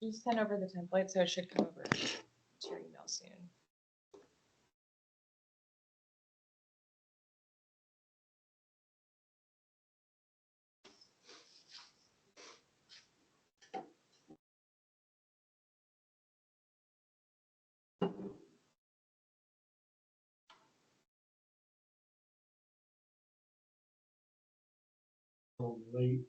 Just send over the template, so it should come over to your email soon. Late,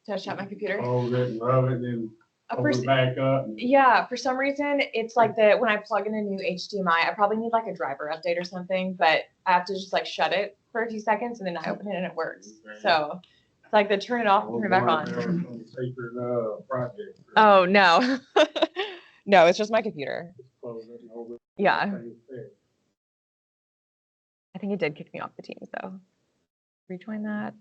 Did I shut my computer? fold it and rub it and For open s- it back up. Yeah, for some reason, it's like that when I plug in a new HDMI, I probably need like a driver update or something, but I have to just like shut it for a few seconds and then I open it and it works. So it's like the turn it off and turn it back on. Sacred project. Oh, no. No, it's just my computer. Close it and open it. Yeah. Everything's fixed. I think it did kick me off the Teams though. Rejoin that.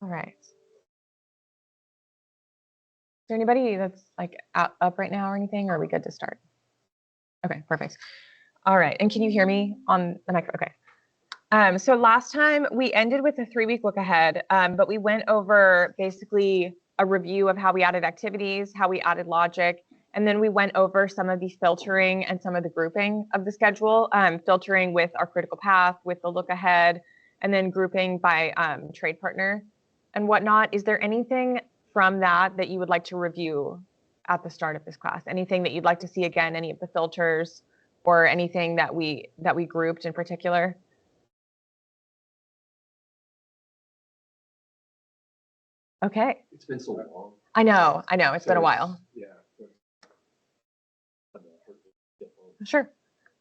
All right. Is there anybody that's like up right now or anything, or are we good to start? Okay, perfect. All right, and can you hear me on the mic? Okay. So last time we ended with a 3-week look ahead, but we went over basically a review of how we added activities, how we added logic, and then we went over some of the filtering and some of the grouping of the schedule, filtering with our critical path, with the look ahead, and then grouping by trade partner and whatnot. Is there anything from that you would like to review at the start of this class? Anything that you'd like to see again, any of the filters or anything that we grouped in particular? Okay. It's been so long. I know. It's been a while. Yeah. Sure,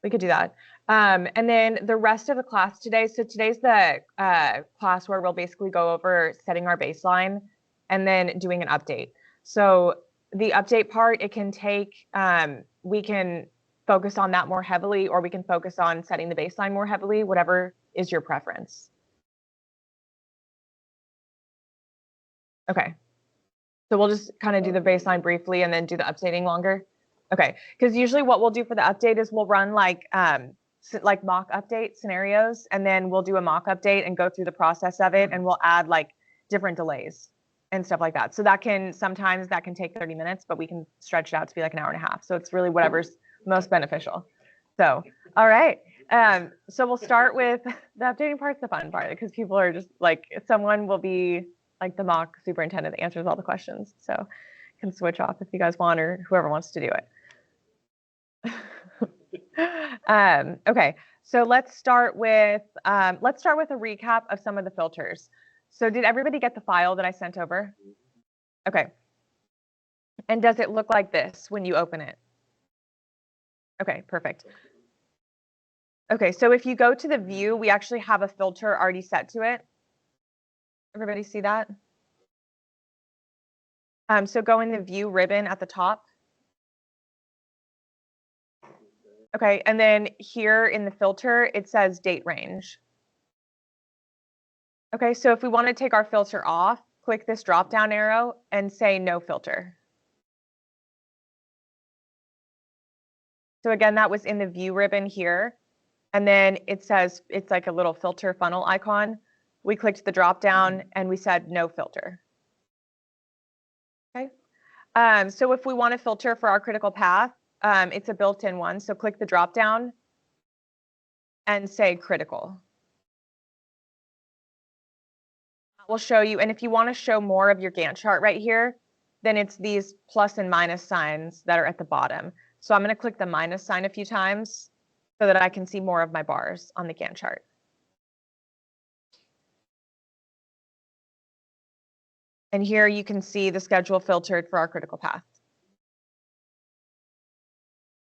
we could do that. And then the rest of the class today, so today's the class where we'll basically go over setting our baseline and then doing an update. So the update part, it can take, we can focus on that more heavily, or we can focus on setting the baseline more heavily, whatever is your preference. Okay. So we'll just kind of do the baseline briefly and then do the updating longer. Okay, because usually what we'll do for the update is we'll run like mock update scenarios, and then we'll do a mock update and go through the process of it, and we'll add like different delays and stuff like that. So that can sometimes take 30 minutes, but we can stretch it out to be like an hour and a half. So it's really whatever's most beneficial. So, all right. So we'll start with the updating part's the fun part, because people are just like, someone will be like the mock superintendent that answers all the questions. So can switch off if you guys want, or whoever wants to do it. Okay, so let's start with a recap of some of the filters. So did everybody get the file that I sent over? Okay. And does it look like this when you open it? Okay, perfect. Okay, so if you go to the view, we actually have a filter already set to it. Everybody see that? So go in the view ribbon at the top. Okay, and then here in the filter, it says date range. Okay, so if we want to take our filter off, click this drop-down arrow and say no filter. So again, that was in the view ribbon here. And then it says, it's like a little filter funnel icon. We clicked the drop-down and we said no filter. Okay, so if we want to filter for our critical path, it's a built-in one. So click the drop-down and say critical. We'll show you, and if you want to show more of your Gantt chart right here, then it's these plus and minus signs that are at the bottom. So I'm going to click the minus sign a few times so that I can see more of my bars on the Gantt chart. And here you can see the schedule filtered for our critical path.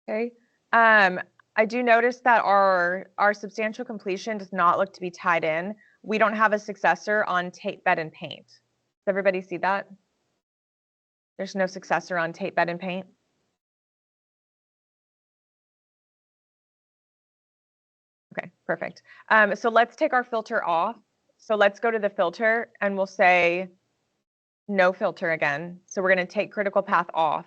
Okay. I do notice that our substantial completion does not look to be tied in. We don't have a successor on tape, bed, and paint. Does everybody see that? There's no successor on tape, bed, and paint. Okay, perfect. So let's take our filter off. So let's go to the filter and we'll say no filter again. So we're going to take critical path off.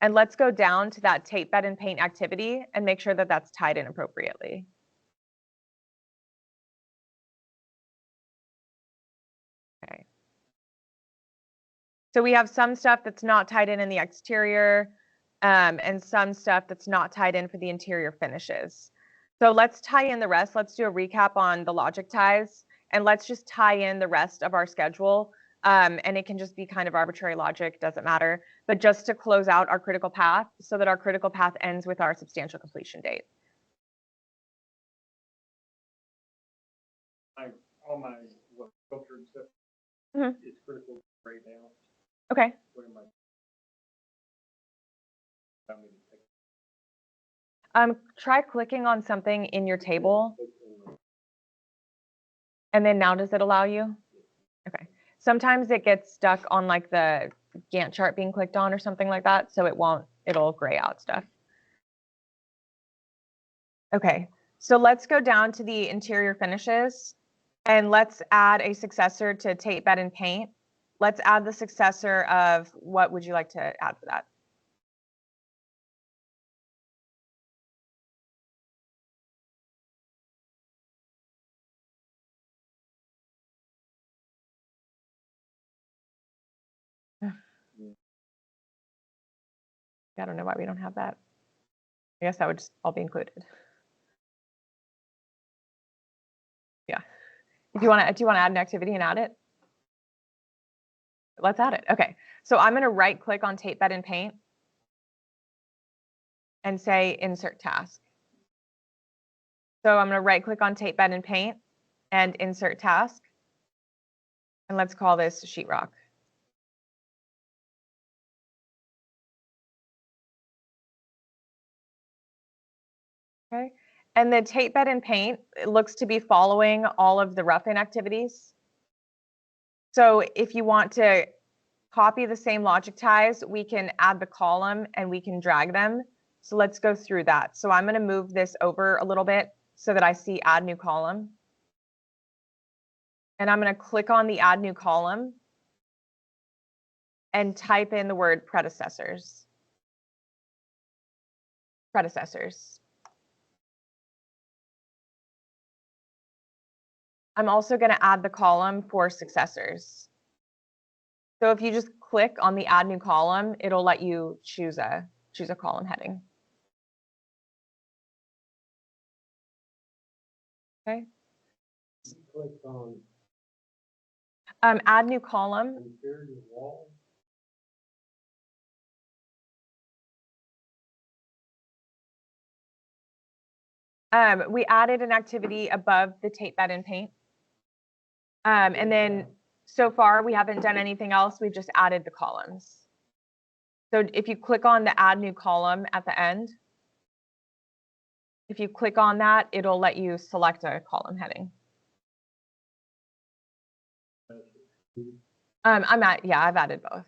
And let's go down to that tape bed and paint activity and make sure that that's tied in appropriately. Okay. So we have some stuff that's not tied in the exterior, and some stuff that's not tied in for the interior finishes. So let's tie in the rest. Let's do a recap on the logic ties, and let's just tie in the rest of our schedule. And it can just be kind of arbitrary logic, doesn't matter, but just to close out our critical path so that our critical path ends with our substantial completion date. All my filter and stuff, Mhm. it's critical right now. Okay. What am I? Try clicking on something in your table, and then now does it allow you? Okay. Sometimes it gets stuck on like the Gantt chart being clicked on or something like that, so it'll gray out stuff. Okay, so let's go down to the interior finishes, and let's add a successor to tape bed and paint. Let's add the successor of, what would you like to add for that? I don't know why we don't have that. I guess that would just all be included. Yeah. Do you want to add an activity and add it? Let's add it. Okay. So I'm going to right click on tape bed and paint and say insert task. So I'm going to right click on tape bed and paint and insert task. And let's call this sheetrock. Okay. And the tape bed and paint, it looks to be following all of the rough-in activities. So if you want to copy the same logic ties, we can add the column and we can drag them. So let's go through that. So I'm going to move this over a little bit so that I see add new column. And I'm going to click on the add new column and type in the word predecessors. Predecessors. I'm also going to add the column for successors. So if you just click on the add new column, it'll let you choose a column heading. Okay. Click on Add new column. interior wall. We added an activity above the tape bed and paint. And then so far we haven't done anything else. We've just added the columns. So if you click on the add new column at the end, if you click on that, it'll let you select a column heading. I've added both.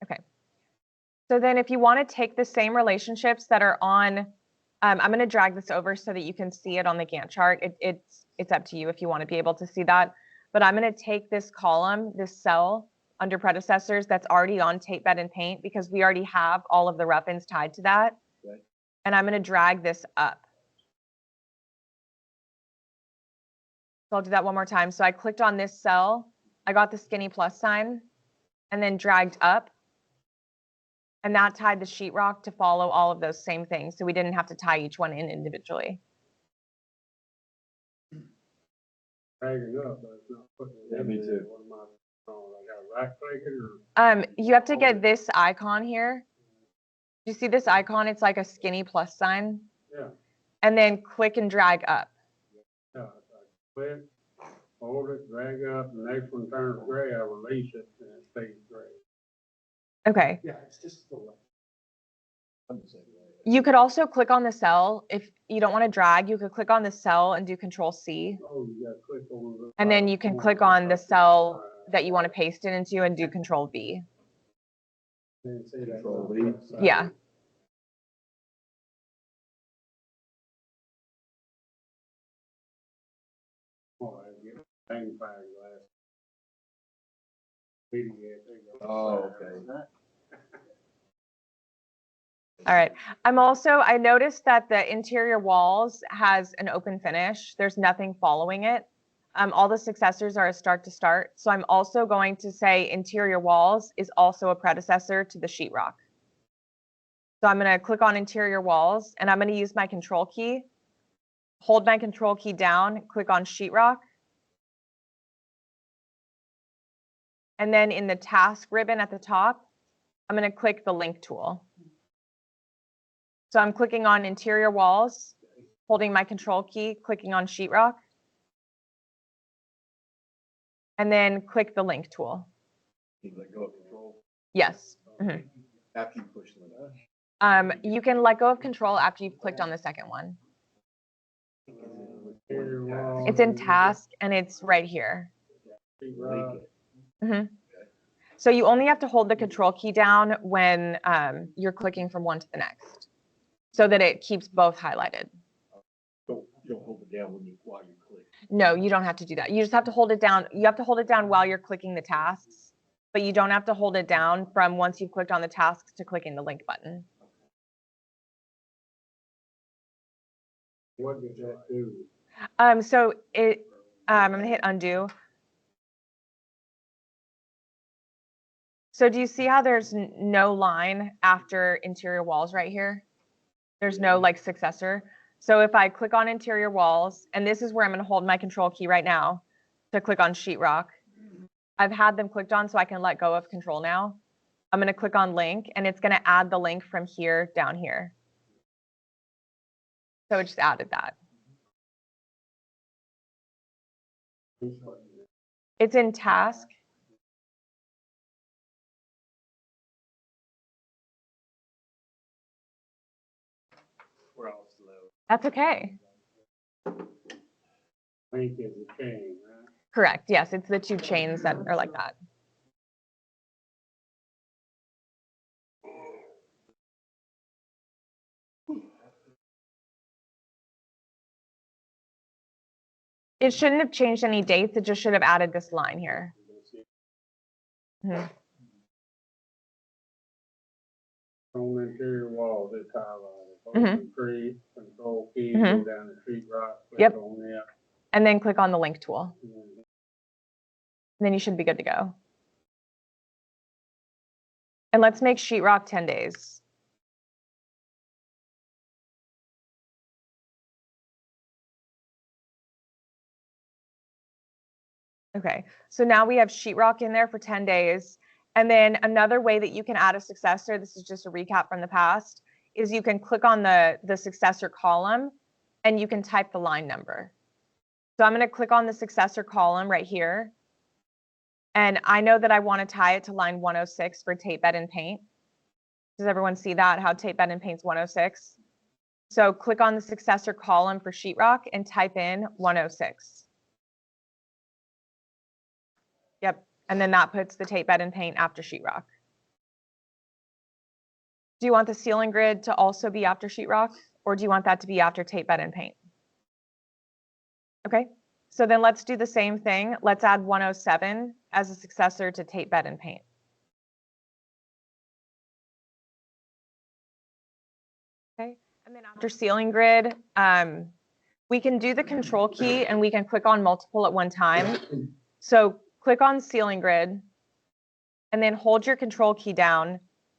Okay. So then if you want to take the same relationships that are on, I'm going to drag this over so that you can see it on the Gantt chart. It's up to you if you want to be able to see that. But I'm going to take this column, this cell under predecessors that's already on tape bed and paint because we already have all of the rough-ins tied to that. Okay. And I'm going to drag this up. So I'll do that one more time. So I clicked on this cell, I got the skinny plus sign, and then dragged up. And that tied the sheetrock to follow all of those same things. So we didn't have to tie each one in individually. Dragging up, but it's not putting it in. Yeah, me there. too. What am I, I got right click it or? You have to get this icon here. You see this icon? It's like a skinny plus sign. Yeah, And then click and drag up. yeah, I click, hold it, drag up, the next one turns gray, I release it and it stays gray. Okay. Yeah, it's just the way. I'm the same way. You could also click on the cell. If you don't want to drag, you could click on the cell and do Control C. Oh, you gotta click on the. And then you can click on the cell that you want to paste it into and do Control V. Didn't see that. Control V. Yeah. Oh, I get magnifying glass. Reading it, they go, Oh, okay. All right. I noticed that the interior walls has an open finish. There's nothing following it. All the successors are a start to start. So I'm also going to say interior walls is also a predecessor to the sheetrock. So I'm going to click on interior walls and I'm going to use my control key, hold my control key down, click on sheetrock. And then in the task ribbon at the top, I'm going to click the link tool. So I'm clicking on interior walls, holding my control key, clicking on sheetrock, and then click the link tool. You let go of control Yes. Mhm. after you push the link. You can let go of control after you've clicked on the second one. Interior wall. It's in task and it's right here. Sheetrock. Mhm. So you only have to hold the control key down when you're clicking from one to the next so that it keeps both highlighted. You don't hold it down while you click. No, you don't have to do that. You just have to hold it down. You have to hold it down while you're clicking the tasks, but you don't have to hold it down from once you've clicked on the tasks to clicking the link button. What does that do? So I'm gonna hit undo. So do you see how there's no line after interior walls right here? There's no like successor. So if I click on interior walls, and this is where I'm going to hold my control key right now to click on sheetrock. I've had them clicked on so I can let go of control now. I'm going to click on link and it's going to add the link from here down here. So it just added that. It's in task. We're all slow. That's okay. Link is a chain, right? Correct. Yes, it's the two chains that are like that. It shouldn't have changed any dates. It just should have added this line here. Mhm. On the interior wall, it's highlighted. Hold Mhm. the tree, control key, Mhm. go down the sheetrock, Yep. click on that. And then click on the link tool. and And then you should be good to go. And let's make sheetrock 10 days. Okay, so now we have sheetrock in there for 10 days. And then another way that you can add a successor, this is just a recap from the past, is you can click on the successor column and you can type the line number. So I'm going to click on the successor column right here. And I know that I want to tie it to line 106 for tape bed and paint. Does everyone see that, how tape bed and paint's 106? So click on the successor column for sheetrock and type in 106. Yep, and then that puts the tape bed and paint after sheetrock. Do you want the ceiling grid to also be after sheetrock, or do you want that to be after tape bed and paint? Okay, so then let's do the same thing. Let's add 107 as a successor to tape bed and paint. Okay, and then after ceiling grid, we can do the control key and we can click on multiple at one time. So click on ceiling grid and then hold your control key down. Do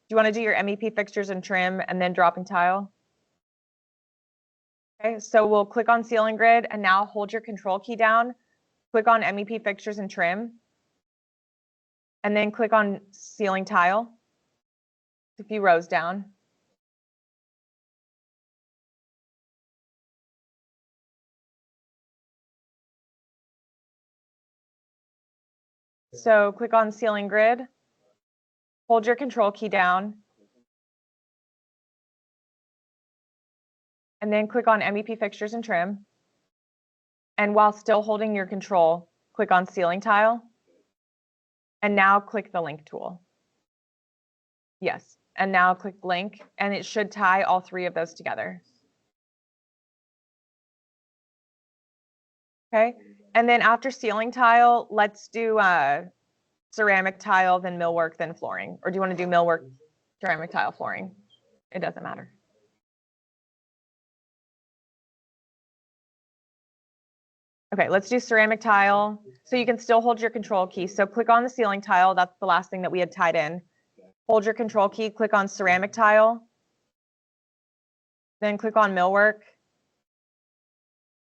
you want to do your MEP fixtures and trim and then dropping tile? Okay, so we'll click on ceiling grid and now hold your control key down, click on MEP fixtures and trim, and then click on ceiling tile, a few rows down. So click on ceiling grid, hold your control key down, and then click on MEP fixtures and trim. And while still holding your control, click on ceiling tile. And now click the link tool. Yes, and now click link, and it should tie all three of those together. Okay, and then after ceiling tile, let's do ceramic tile, then millwork, then flooring. Or do you want to do millwork, ceramic tile, flooring? It doesn't matter. Okay, let's do ceramic tile. So you can still hold your control key. So click on the ceiling tile. That's the last thing that we had tied in. Hold your control key, click on ceramic tile. Then click on millwork.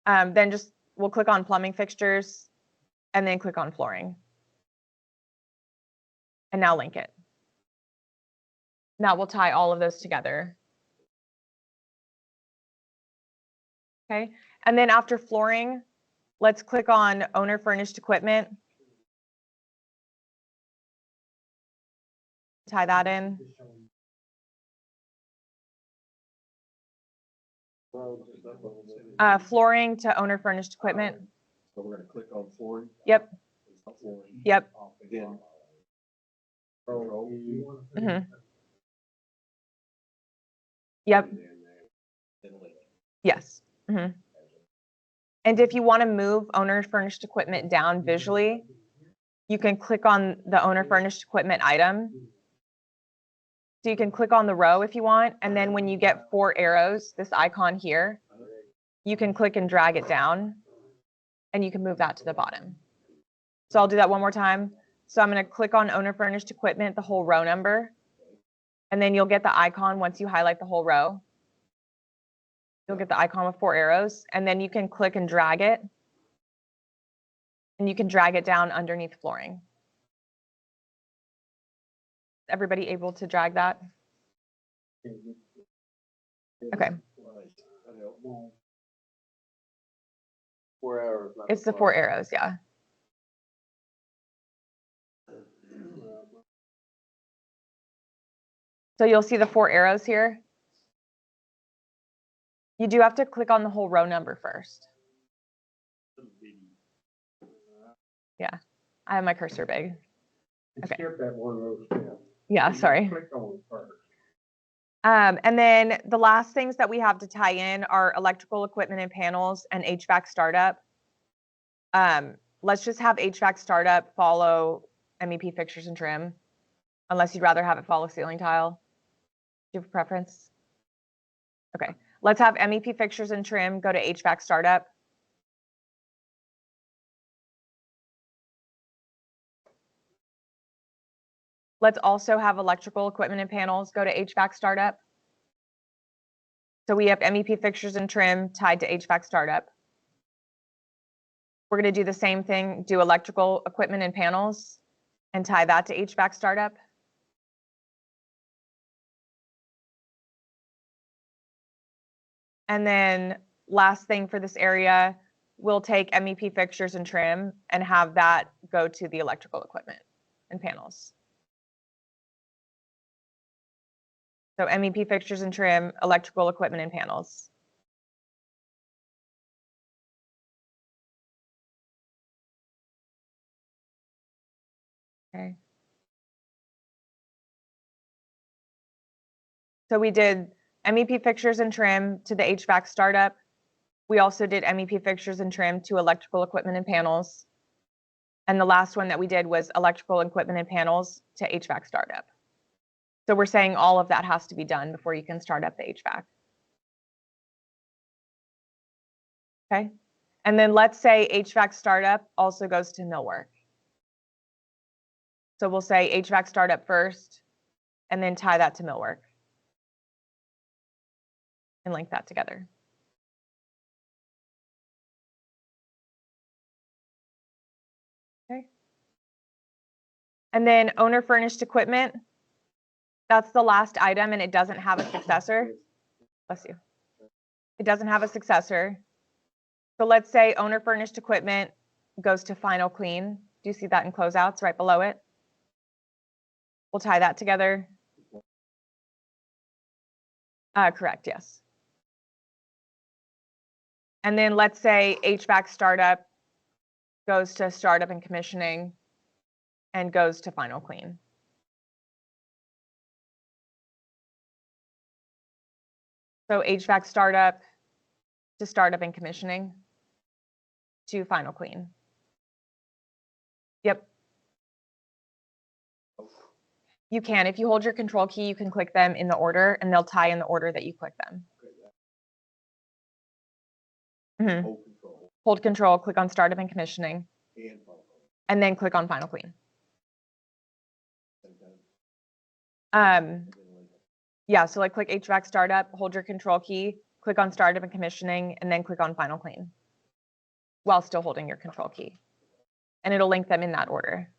Then we'll click on plumbing fixtures and then click on flooring. And now link it. Now we'll tie all of those together. Okay, and then after flooring, let's click on owner furnished equipment. Tie that in. Flooring to owner furnished equipment. So we're gonna click on flooring. Yep, Flooring. yep. Again. Mhm. Yep, Then link. yes. Mhm. And if you want to move owner furnished equipment down visually, you can click on the owner furnished equipment item. So you can click on the row if you want, and then when you get 4 arrows, this icon here, you can click and drag it down, and you can move that to the bottom. So I'll do that one more time. So I'm going to click on owner furnished equipment, the whole row number, and then you'll get the icon once you highlight the whole row. You'll get the icon with 4 arrows, and then you can click and drag it, and you can drag it down underneath flooring. Everybody able to drag that? Okay. 4 hours. It's the 4 arrows, yeah. So you'll see the 4 arrows here. You do have to click on the whole row number first. Yeah, I have my cursor big. Okay. Skip that one little step. Yeah, sorry. Click on it first. And then the last things that we have to tie in are electrical equipment and panels and HVAC startup. Let's just have HVAC startup follow MEP fixtures and trim, unless you'd rather have it follow ceiling tile. Do you have a preference? Okay, let's have MEP fixtures and trim go to HVAC startup. Let's also have electrical equipment and panels go to HVAC startup. So we have MEP fixtures and trim tied to HVAC startup. We're going to do the same thing, do electrical equipment and panels and tie that to HVAC startup. And then last thing for this area, we'll take MEP fixtures and trim and have that go to the electrical equipment and panels. So MEP fixtures and trim, electrical equipment and panels. Okay. So we did MEP fixtures and trim to the HVAC startup. We also did MEP fixtures and trim to electrical equipment and panels. And the last one that we did was electrical equipment and panels to HVAC startup. So we're saying all of that has to be done before you can start up the HVAC. Okay. And then let's say HVAC startup also goes to millwork. So we'll say HVAC startup first and then tie that to millwork and link that together. Okay. And then owner furnished equipment, that's the last item and it doesn't have a successor. Bless you. It doesn't have a successor. So let's say owner furnished equipment goes to final clean. Do you see that in closeouts right below it? We'll tie that together. Correct, yes. And then let's say HVAC startup goes to startup and commissioning, and goes to final clean. So HVAC startup to startup and commissioning to final clean. Yep. You can, if you hold your control key, you can click them in the order and they'll tie in the order that you click them. Mhm. Hold control Hold control, click on startup and commissioning, and follow. and then click on final clean. Same time. Um, And then later. yeah, so like click HVAC startup, hold your control key, click on startup and commissioning, and then click on final clean while still holding your control key. And it'll link them in that order.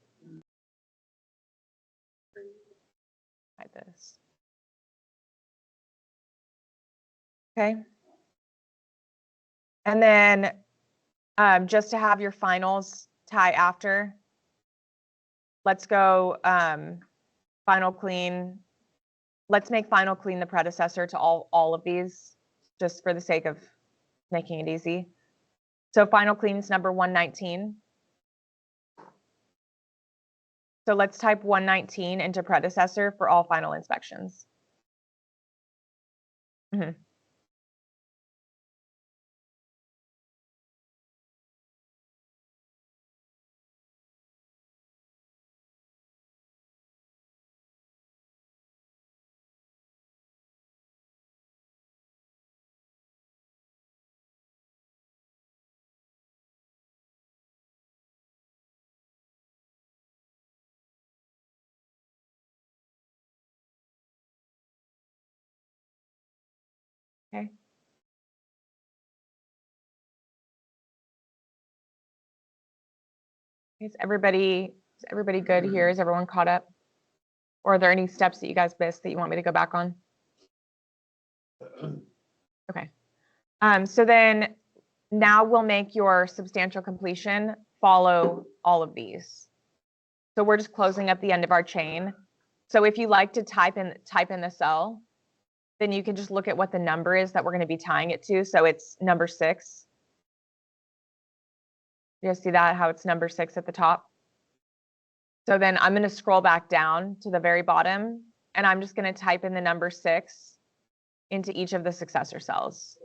Like this. Okay. And then just to have your finals tie after, let's go final clean. Let's make final clean the predecessor to all of these, just for the sake of making it easy. So final clean is number 119. So let's type 119 into predecessor for all final inspections. Mhm. Okay. Is everybody good here? Is everyone caught up? Or are there any steps that you guys missed that you want me to go back on? Okay. So then now we'll make your substantial completion follow all of these. So we're just closing up the end of our chain. So if you like to type in the cell, then you can just look at what the number is that we're going to be tying it to. So it's number 6. You guys see that, how it's number 6 at the top? So then I'm going to scroll back down to the very bottom, and I'm just going to type in the number 6 into each of the successor cells.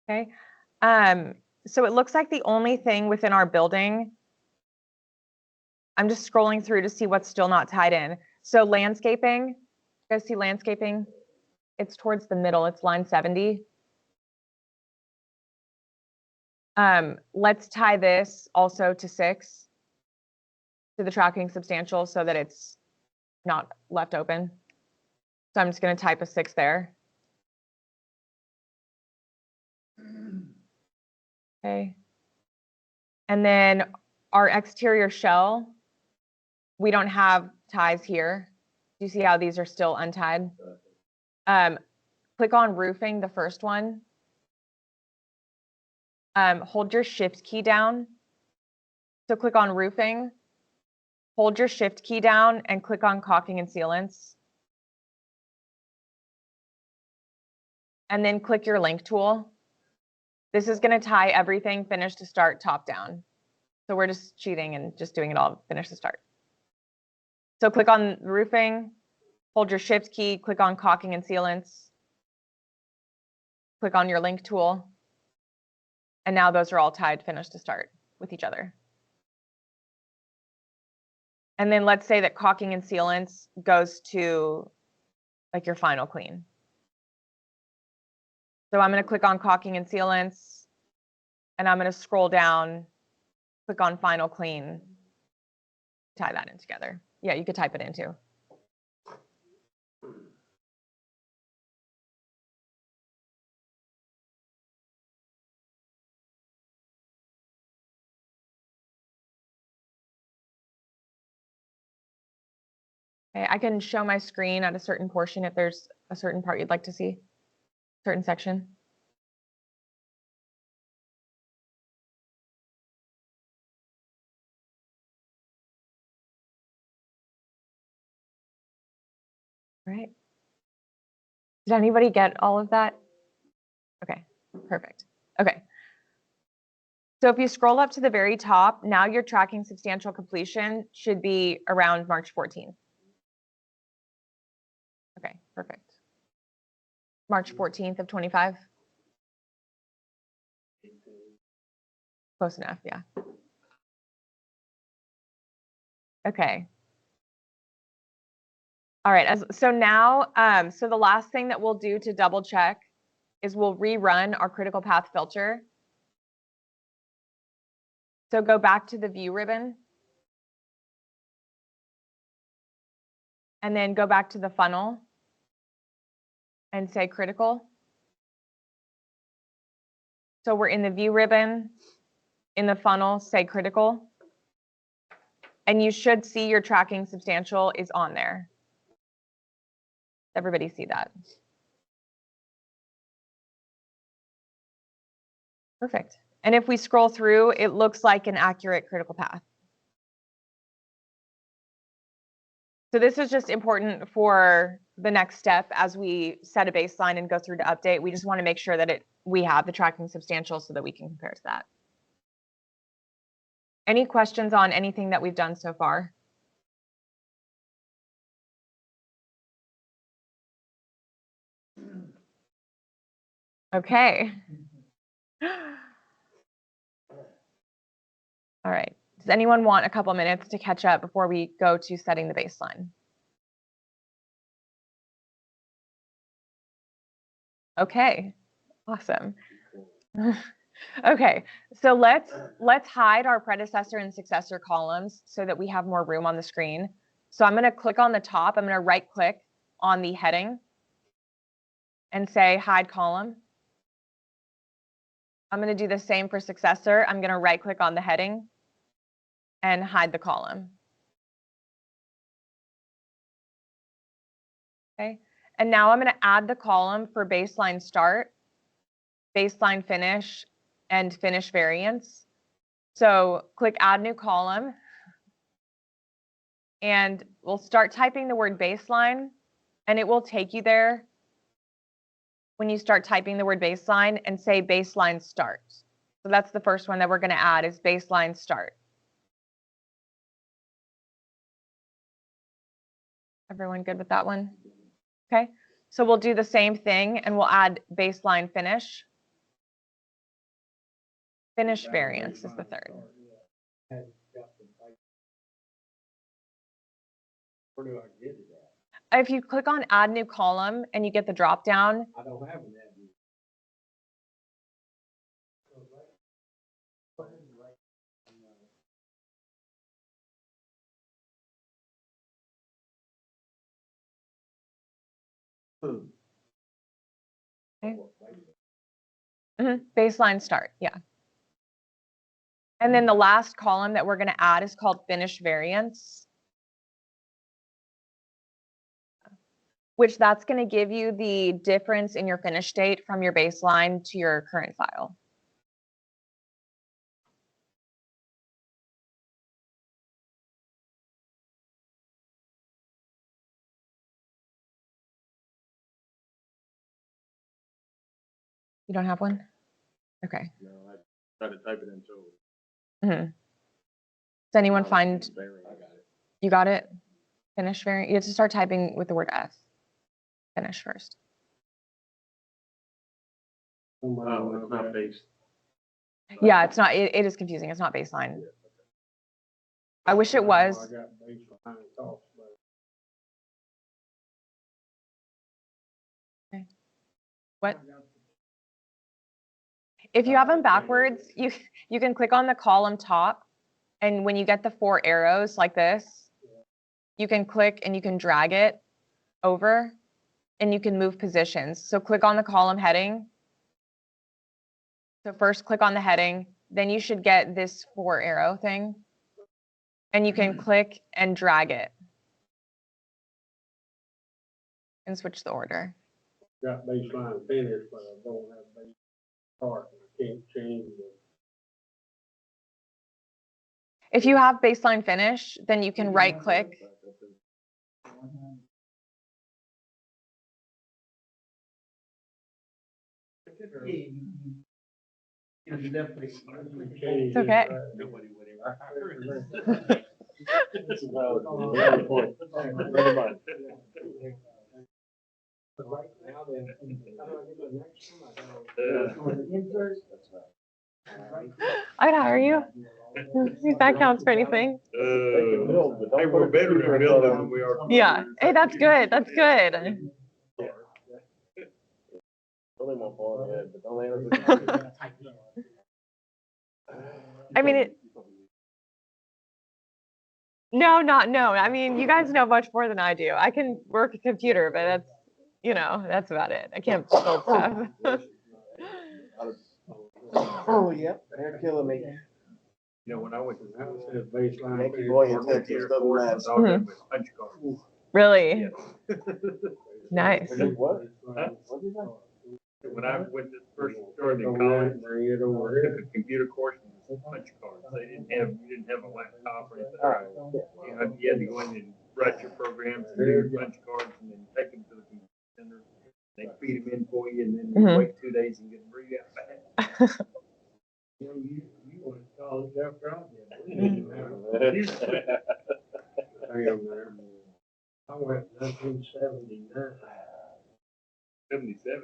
Okay. So it looks like the only thing within our building, I'm just scrolling through to see what's still not tied in. So landscaping, you guys see landscaping? It's towards the middle, it's line 70. Let's tie this also to 6, to the tracking substantial, so that it's not left open. So I'm just going to type a 6 there. Okay. And then our exterior shell, we don't have ties here. Do you see how these are still untied? Click on roofing, the first one. Hold your shift key down. So click on roofing, hold your shift key down and click on caulking and sealants. And then click your link tool. This is going to tie everything finish to start, top down. So we're just cheating and just doing it all finish to start. So click on roofing, hold your shift key, click on caulking and sealants, click on your link tool. And now those are all tied finish to start with each other. And then let's say that caulking and sealants goes to like your final clean. So I'm going to click on caulking and sealants, and I'm going to scroll down, click on final clean, tie that in together. Yeah, you could type it in too. Okay, I can show my screen at a certain portion if there's a certain part you'd like to see, certain section. Right. Did anybody get all of that? Okay, perfect. Okay. So if you scroll up to the very top, now you're tracking substantial completion should be around March 14th. Okay, perfect. March 14th of 25. Close enough, yeah. Okay. All right, so now, so the last thing that we'll do to double check is we'll rerun our critical path filter. So go back to the view ribbon. And then go back to the funnel and say critical. So we're in the view ribbon, in the funnel, say critical. And you should see your tracking substantial is on there. Everybody see that? Perfect. And if we scroll through, it looks like an accurate critical path. So this is just important for the next step as we set a baseline and go through to update. We just want to make sure that we have the tracking substantial so that we can compare to that. Any questions on anything that we've done so far? Okay. All right. Does anyone want a couple minutes to catch up before we go to setting the baseline? Okay, awesome. Okay, so let's hide our predecessor and successor columns so that we have more room on the screen. So I'm going to click on the top. I'm going to right click on the heading and say hide column. I'm going to do the same for successor. I'm going to right click on the heading and hide the column. Okay, and now I'm going to add the column for baseline start, baseline finish, and finish variance. So click add new column, and we'll start typing the word baseline, and it will take you there when you start typing the word baseline and say baseline start. So that's the first one that we're going to add is baseline start. Everyone good with that one? Okay, so we'll do the same thing and we'll add baseline finish. Finish variance is the third. Where do I get it at? If you click on add new column and you get the drop down, I don't have an avenue. baseline start, yeah. And then the last column that we're going to add is called finish variance, which that's going to give you the difference in your finish date from your baseline to your current file. You don't have one? Okay. No, I tried to type it in, so. Does anyone find, I got it. you got it? Finish variant, you have to start typing with the word F. Finish first. Oh, it's not based. Yeah, it's not, it is confusing. It's not baseline. I wish it was. I got baseline cost, but What? If you have them backwards, you can click on the column top, and when you get the 4 arrows like this, you can click and you can drag it over, and you can move positions. So click on the column heading. So first click on the heading, then you should get this 4 arrow thing, and you can click and drag it and switch the order. got baseline finish, but I don't have base start. I can't change it. If you have baseline finish, then you can right click. It's okay. Nobody would ever. This is how it's very important. Very much. Right now, then, how do I get the next one? I'd hire you. If that counts for anything. Hey, we're better at building than we are. Yeah. Hey, that's good. That's good. I mean, no. I mean, you guys know much more than I do. I can work a computer, but that's, that's about it. I can't build stuff. Oh, yep, they're killing me. You know, when I went to the house, Says baseline. Yankee boy in Texas doesn't last. all that was punch cards. Really? Nice. What? When I went to first started in college, Bring it over I took here. a computer course and it was punch cards. You didn't have a laptop or anything. Alright. You had to go in and write your programs and do your punch cards and then take them to the computer center. They feed them in for you and then you wait 2 days and get them read out back. You went to college after I did. Hang on there. I went 1979. 77.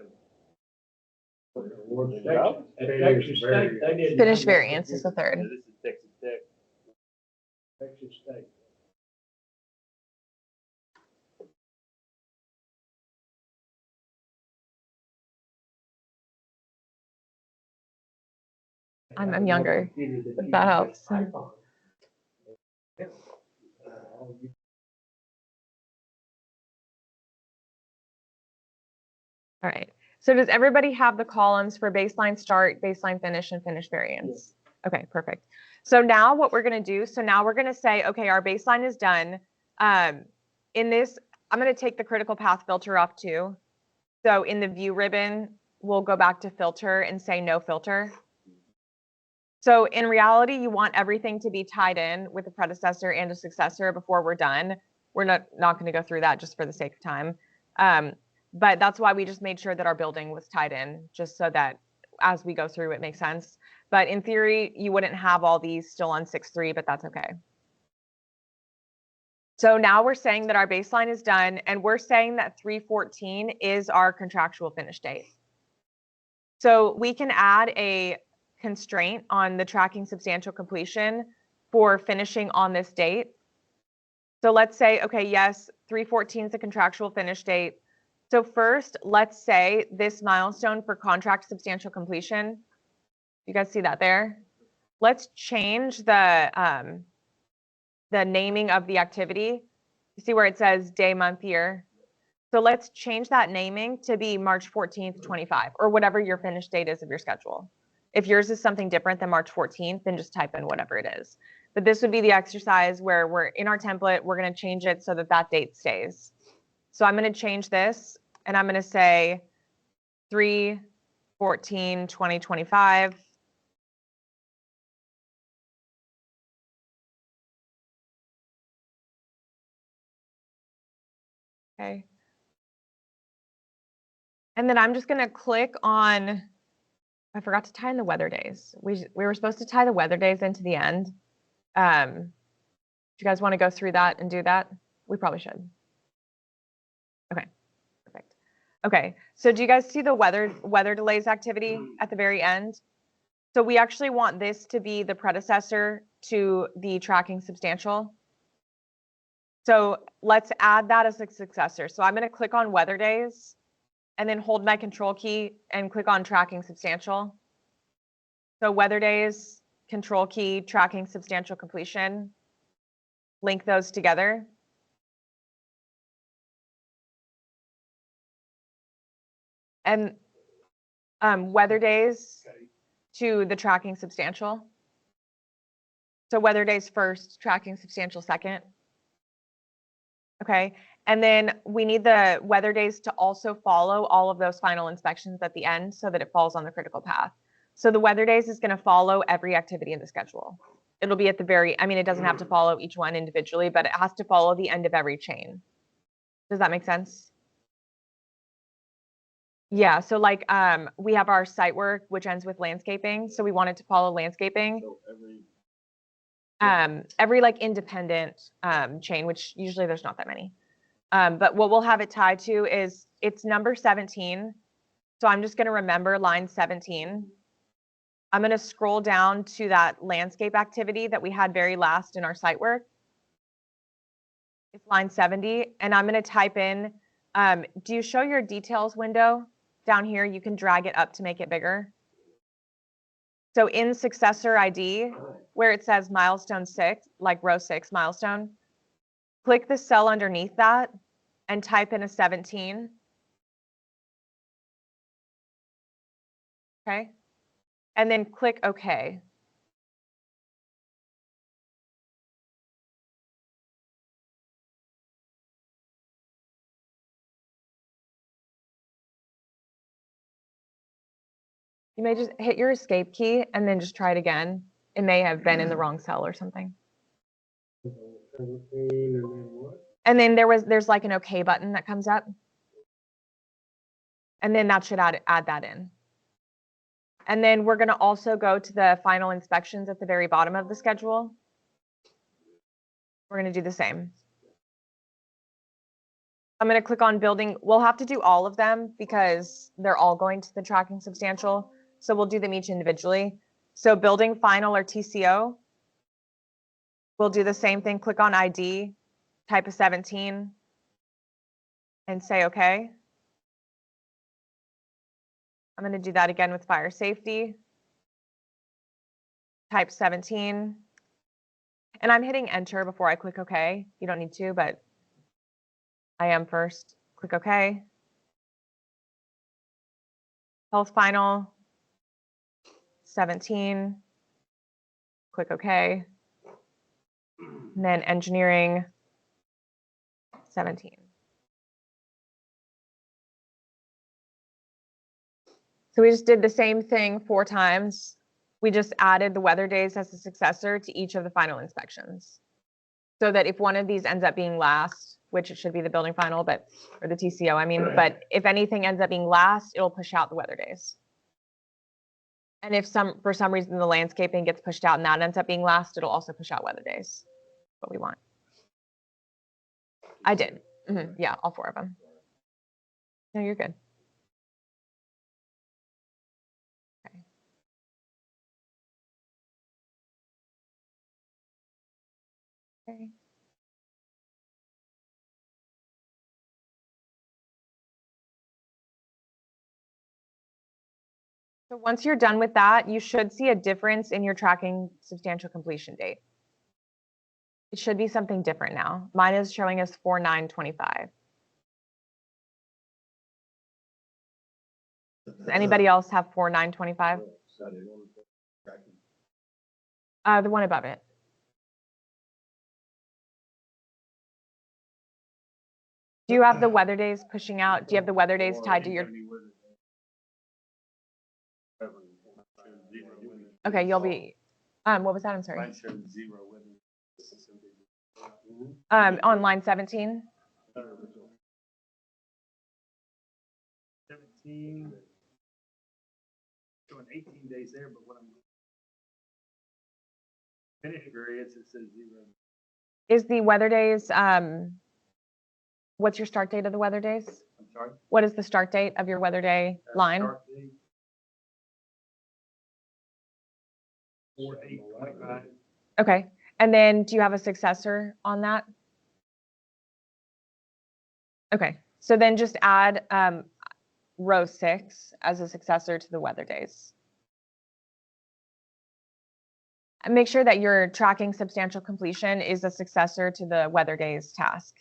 At Texas State, they didn't. Finish variance is the third. This is Texas Tech. Texas State. I'm younger, if that helps. All right. So does everybody have the columns for baseline start, baseline finish, and finish variance? Okay, perfect. So now what we're going to do, now we're going to say, okay, our baseline is done. In this, I'm going to take the critical path filter off too. So in the view ribbon, we'll go back to filter and say no filter. So in reality, you want everything to be tied in with a predecessor and a successor before we're done. We're not going to go through that just for the sake of time. But that's why we just made sure that our building was tied in, just so that as we go through, it makes sense. But in theory, you wouldn't have all these still on 6.3, but that's okay. So now we're saying that our baseline is done, and we're saying that 3/14 is our contractual finish date. So we can add a constraint on the tracking substantial completion for finishing on this date. So let's say, okay, yes, 3/14 is the contractual finish date. So first, let's say this milestone for contract substantial completion. You guys see that there? Let's change the naming of the activity. You see where it says day, month, year? So let's change that naming to be March 14th, 25, or whatever your finish date is of your schedule. If yours is something different than March 14th, then just type in whatever it is. But this would be the exercise where we're in our template, we're going to change it so that that date stays. So I'm going to change this, and I'm going to say 3/14/2025. Okay. And then I'm just going to click on, I forgot to tie in the weather days. We were supposed to tie the weather days into the end. Do you guys want to go through that and do that? We probably should. Okay, perfect. Okay, so do you guys see the weather delays activity at the very end? So we actually want this to be the predecessor to the tracking substantial. So let's add that as a successor. So I'm going to click on weather days and then hold my control key and click on tracking substantial. So weather days, control key, tracking substantial completion. Link those together. And weather days to the tracking substantial. So weather days first, tracking substantial second. Okay, and then we need the weather days to also follow all of those final inspections at the end so that it falls on the critical path. So the weather days is going to follow every activity in the schedule. It'll be at the very, I mean, it doesn't have to follow each one individually, but it has to follow the end of every chain. Does that make sense? Yeah, so like, we have our site work, which ends with landscaping, so we wanted to follow landscaping. So every, Every like independent, chain, which usually there's not that many. But what we'll have it tied to is, it's number 17. So I'm just gonna remember line 17. I'm gonna scroll down to that landscape activity that we had very last in our site work. It's line 70, and I'm gonna type in, do you show your details window down here? You can drag it up to make it bigger. So in successor ID, where it says milestone 6, like row 6 milestone, click the cell underneath that and type in a 17. Okay. And then click OK. You may just hit your escape key and then just try it again. It may have been in the wrong cell or something. 17 and then what? And then there's like an OK button that comes up. And then that should add that in. And then we're going to also go to the final inspections at the very bottom of the schedule. We're going to do the same. I'm going to click on building. We'll have to do all of them because they're all going to the tracking substantial. So we'll do them each individually. So building final or TCO. We'll do the same thing. Click on ID, type a 17, and say OK. I'm going to do that again with fire safety. Type 17. And I'm hitting enter before I click OK. You don't need to, but I am first. Click OK. Health final, 17. Click OK. And then engineering, 17. So we just did the same thing 4 times. We just added the weather days as a successor to each of the final inspections. So that if one of these ends up being last, which it should be the building final, but, or the TCO, I mean, but if anything ends up being last, it'll push out the weather days. And if for some reason the landscaping gets pushed out and that ends up being last, it'll also push out weather days. What we want. I did. Yeah, all 4 of them. No, you're good. Okay. Okay. So once you're done with that, you should see a difference in your tracking substantial completion date. It should be something different now. Mine is showing us 4/9/25. Does anybody else have 4/9/25? The one above it. Do you have the weather days pushing out? Do you have the weather days tied to your? Okay, you'll be. What was that? I'm sorry. Mine showed 0 weather. On line 17. 17. Showing 18 days there, but when I'm finished variance, it says 0. Is the weather days? What's your start date of the weather days? I'm sorry. What is the start date of your weather day line? Start date, 4/8/25. Okay. And then do you have a successor on that? Okay. So then just add row 6 as a successor to the weather days. And make sure that your tracking substantial completion is a successor to the weather days task,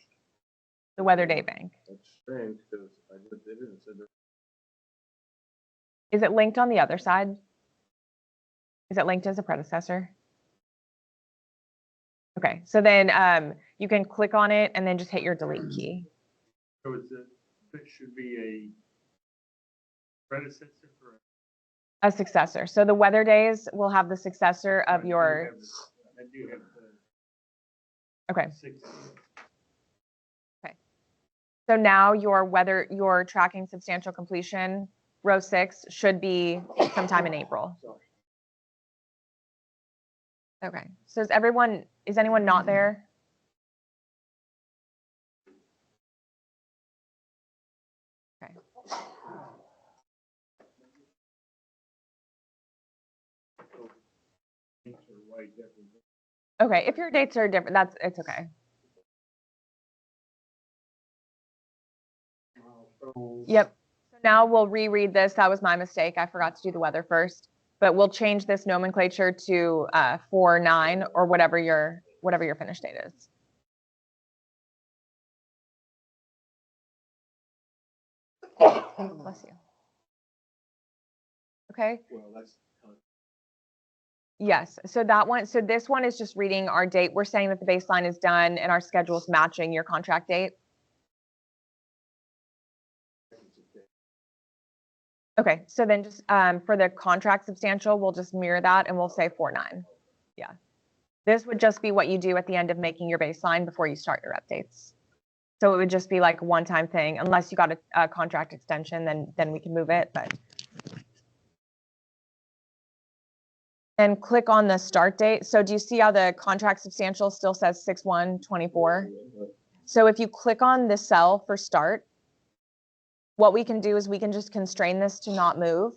the weather day bank. That's strange because I just did it and said Is it linked on the other side? Is it linked as a predecessor? Okay, so then you can click on it and then just hit your delete key. So it should be a predecessor for A successor. So the weather days will have the successor of your. I do have the Okay. 6. Okay. So now your tracking substantial completion, row 6, should be sometime in April. Okay, so is anyone not there? Okay. Things are way different. Okay, if your dates are different, it's okay. Milestones. Yep. So now we'll reread this. That was my mistake. I forgot to do the weather first. But we'll change this nomenclature to 4/9 or whatever your finish date is. Bless you. Okay. Well, that's. Yes. So this one is just reading our date. We're saying that the baseline is done and our schedule is matching your contract date. Okay. So then just for the contract substantial, we'll just mirror that and we'll say 4/9. Yeah. This would just be what you do at the end of making your baseline before you start your updates. So it would just be like a one-time thing, unless you got a contract extension, then we can move it. But and click on the start date. So do you see how the contract substantial still says 6/1/24? So if you click on the cell for start, what we can do is we can just constrain this to not move.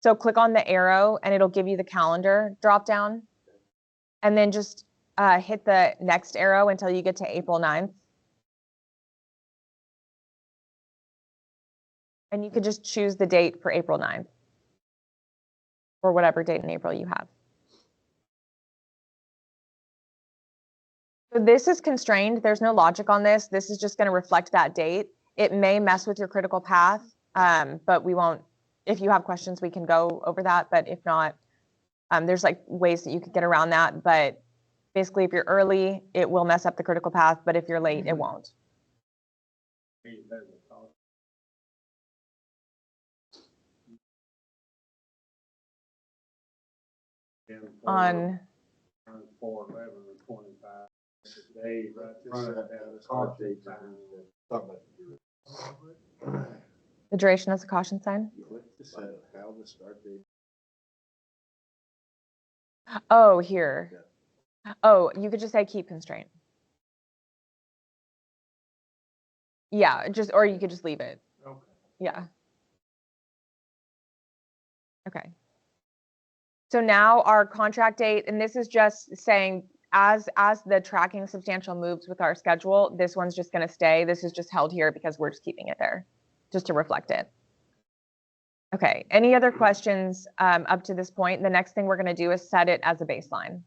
So click on the arrow and it'll give you the calendar drop down. And then just hit the next arrow until you get to April 9th. And you could just choose the date for April 9th. Or whatever date in April you have. So this is constrained. There's no logic on this. This is just going to reflect that date. It may mess with your critical path, but we won't. If you have questions, we can go over that. But if not, there's like ways that you could get around that. But basically, if you're early, it will mess up the critical path. But if you're late, it won't. On 4/11/25. Days right in front of that, the caution sign. the duration as a caution sign. How the start date. Oh, here. Oh, you could just say keep constraint. Yeah, or you could just leave it. Okay. Yeah. Okay. So now our contract date, and this is just saying as the tracking substantial moves with our schedule, this one's just going to stay. This is just held here because we're just keeping it there just to reflect it. Okay. Any other questions up to this point? The next thing we're going to do is set it as a baseline.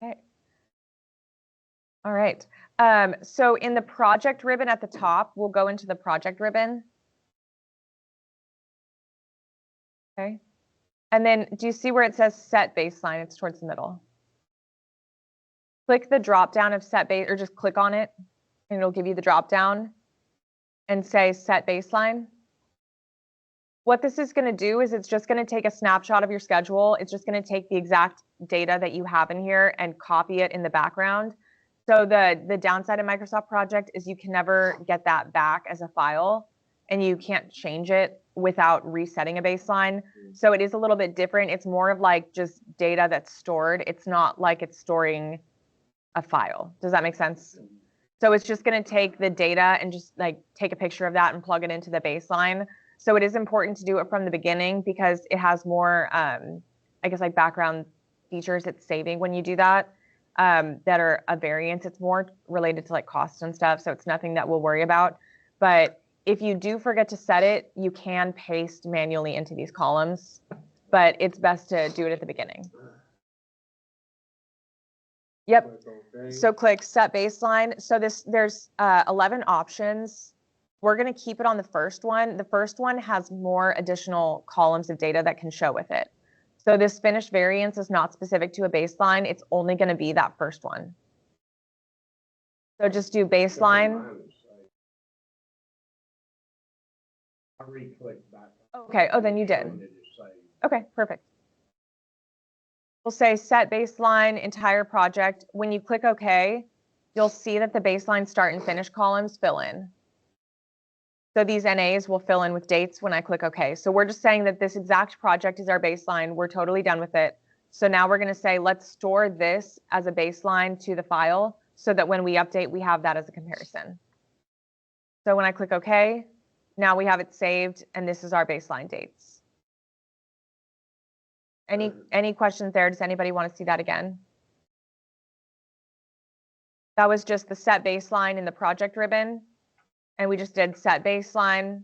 Okay. All right. So in the project ribbon at the top, we'll go into the project ribbon. Okay. And then do you see where it says set baseline? It's towards the middle. Click the drop down of set base, or just click on it and it'll give you the drop down and say set baseline. What this is going to do is it's just going to take a snapshot of your schedule. It's just going to take the exact data that you have in here and copy it in the background. So the downside of Microsoft Project is you can never get that back as a file and you can't change it without resetting a baseline. So it is a little bit different. It's more of like just data that's stored. It's not like it's storing a file. Does that make sense? So it's just going to take the data and just like take a picture of that and plug it into the baseline. So it is important to do it from the beginning because it has more, I guess, like background features it's saving when you do that that are a variance. It's more related to like costs and stuff. So it's nothing that we'll worry about. But if you do forget to set it, you can paste manually into these columns, but it's best to do it at the beginning. Yep. Okay. So click set baseline. So there's 11 options. We're going to keep it on the first one. The first one has more additional columns of data that can show with it. So this finished variance is not specific to a baseline. It's only going to be that first one. So just do baseline. I re-clicked back. Okay. Oh, then you did. Okay, perfect. We'll say set baseline entire project. When you click OK, you'll see that the baseline start and finish columns fill in. So these NAs will fill in with dates when I click OK. So we're just saying that this exact project is our baseline. We're totally done with it. So now we're going to say, let's store this as a baseline to the file so that when we update, we have that as a comparison. So when I click OK, now we have it saved, and this is our baseline dates. Any questions there? Does anybody want to see that again? That was just the set baseline in the project ribbon. And we just did set baseline,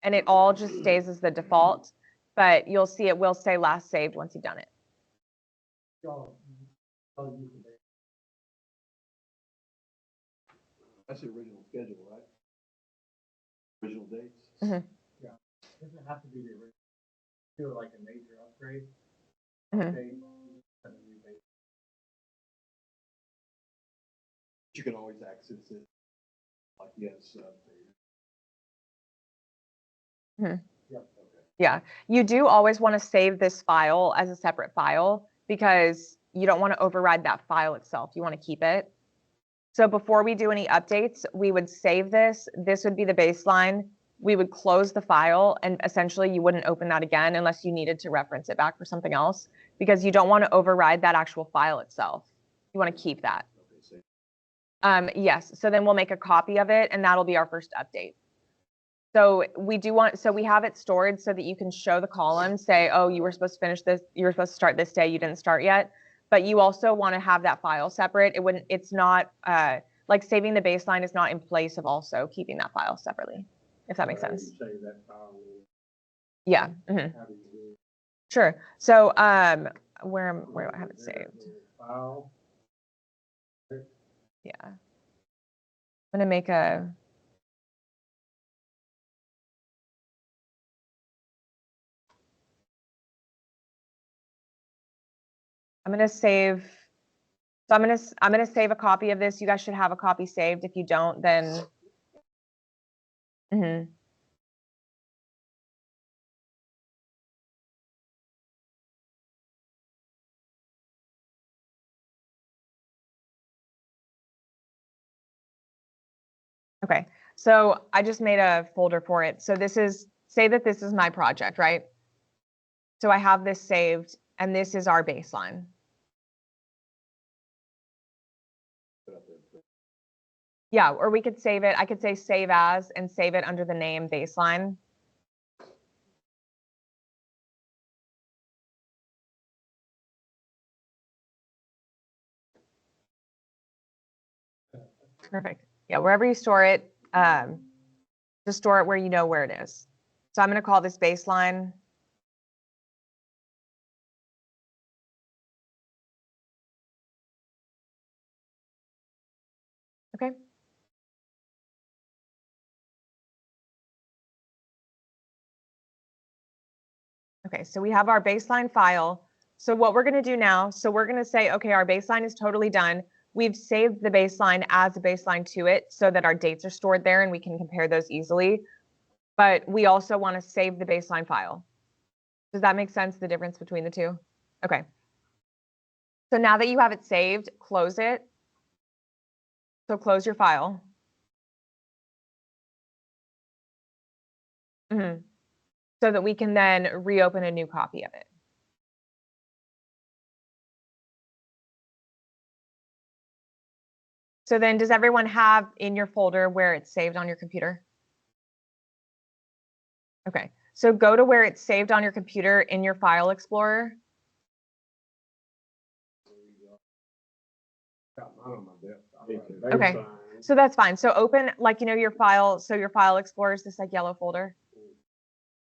and it all just stays as the default, but you'll see it will say last saved once you've done it. That's the original schedule, right? Original dates? Mhm. Yeah. Doesn't it have to be the original? Do like a major upgrade? Mhm. You can always access it. Like, yes. Mhm. Yep, okay. Yeah, you do always want to save this file as a separate file because you don't want to override that file itself. You want to keep it. So before we do any updates, we would save this. This would be the baseline. We would close the file, and essentially you wouldn't open that again unless you needed to reference it back for something else, because you don't want to override that actual file itself. You want to keep that. Okay, so Yes, so then we'll make a copy of it, and that'll be our first update. So we have it stored so that you can show the column, say, oh, you were supposed to finish this, you were supposed to start this day, you didn't start yet. But you also want to have that file separate. It's not like saving the baseline is not in place of also keeping that file separately, if that makes sense. Save that file. Yeah. Mhm. How do you do it? Sure. So where do I have it saved? File. Yeah. I'm gonna make a. I'm gonna save. So I'm gonna save a copy of this. You guys should have a copy saved. If you don't, then. Mhm. Okay, so I just made a folder for it. So say that this is my project, right? So I have this saved, and this is our baseline. put up there. Yeah, or we could save it. I could say save as and save it under the name baseline. Perfect. Yeah, wherever you store it, just store it where you know where it is. So I'm going to call this baseline. Okay. Okay, so we have our baseline file. So what we're going to do now, so we're going to say, okay, our baseline is totally done. We've saved the baseline as a baseline to it so that our dates are stored there and we can compare those easily. But we also want to save the baseline file. Does that make sense, the difference between the two? Okay. So now that you have it saved, close it. So close your file. So that we can then reopen a new copy of it. So then does everyone have in your folder where it's saved on your computer? Okay, so go to where it's saved on your computer in your file explorer. Got mine on my desktop. Me too. Okay. Baseline. So that's fine. So open, like, your file. So your file explorer is this like yellow folder.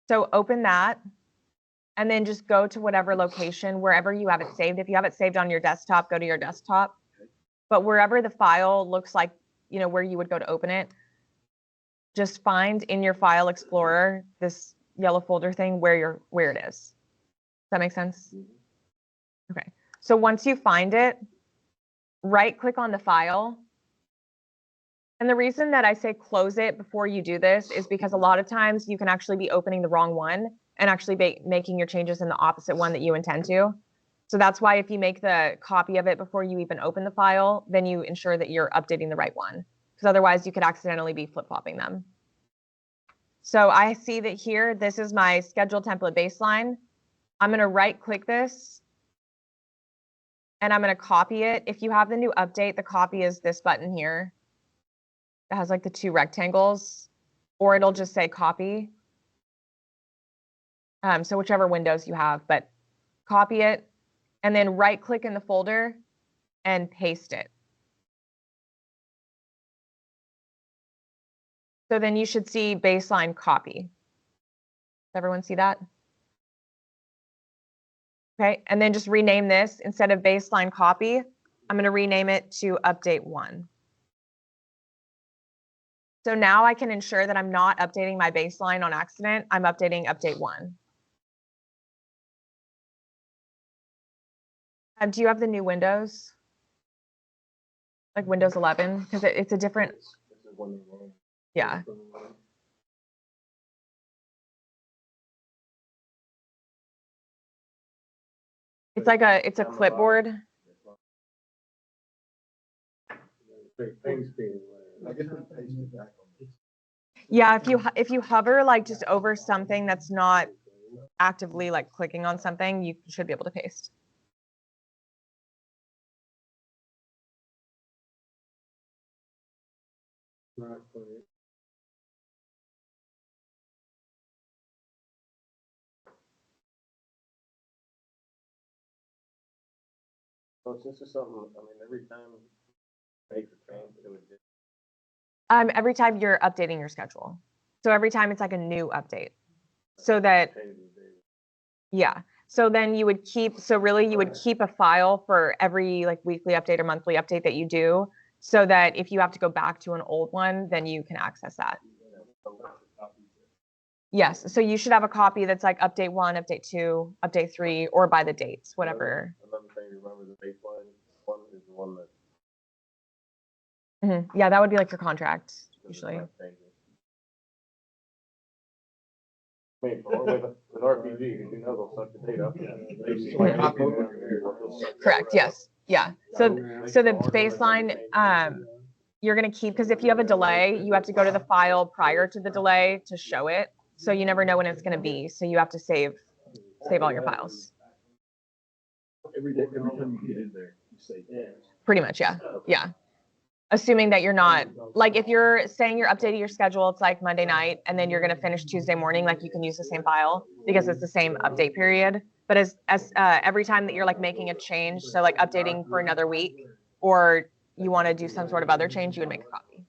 So open that and then just go to whatever location, wherever you have it saved. If you have it saved on your desktop, go to your desktop. But wherever the file looks like, where you would go to open it, just find in your file explorer this yellow folder thing where it is. Does that make sense? Okay. So once you find it, right click on the file. And the reason that I say close it before you do this is because a lot of times you can actually be opening the wrong one and actually making your changes in the opposite one that you intend to. So that's why if you make the copy of it before you even open the file, then you ensure that you're updating the right one. Because otherwise you could accidentally be flip-flopping them. So I see that here, this is my schedule template baseline. I'm going to right click this and I'm going to copy it. If you have the new update, the copy is this button here. It has like the 2 rectangles, or it'll just say copy. So whichever windows you have, but copy it and then right click in the folder and paste it. So then you should see baseline copy. Does everyone see that? Okay, and then just rename this. Instead of baseline copy, I'm going to rename it to update 1. So now I can ensure that I'm not updating my baseline on accident. I'm updating update 1. Do you have the new Windows? Like Windows 11? Because it's a different, This is one of the ones. yeah. It's like it's a clipboard. Big things being I guess we pasted it back on this. Yeah, if you hover like just over something that's not actively like clicking on something, you should be able to paste. right quick. So this is something, I mean, every time you make a change, it would just. Every time you're updating your schedule. So every time it's like a new update. So that, change the day. yeah. So then you would keep, so really you would keep a file for every like weekly update or monthly update that you do, so that if you have to go back to an old one, then you can access that. Yes, so you should have a copy that's like update 1, update 2, update 3, or by the dates, whatever. Another thing, remember the baseline one is the one that. Yeah, that would be like your contract, usually. I mean, with RPG, you know they'll suck the data up. Correct, yes, yeah. So the baseline, you're gonna keep, because if you have a delay, you have to go to the file prior to the delay to show it. So you never know when it's gonna be, so you have to save all your files. Every day, every time you get in there, you say. Pretty much, yeah, yeah. Assuming that you're not, like if you're saying you're updating your schedule, it's like Monday night, and then you're gonna finish Tuesday morning, like you can use the same file because it's the same update period. But as every time that you're like making a change, so like updating for another week, or you wanna do some sort of other change, you would make a copy.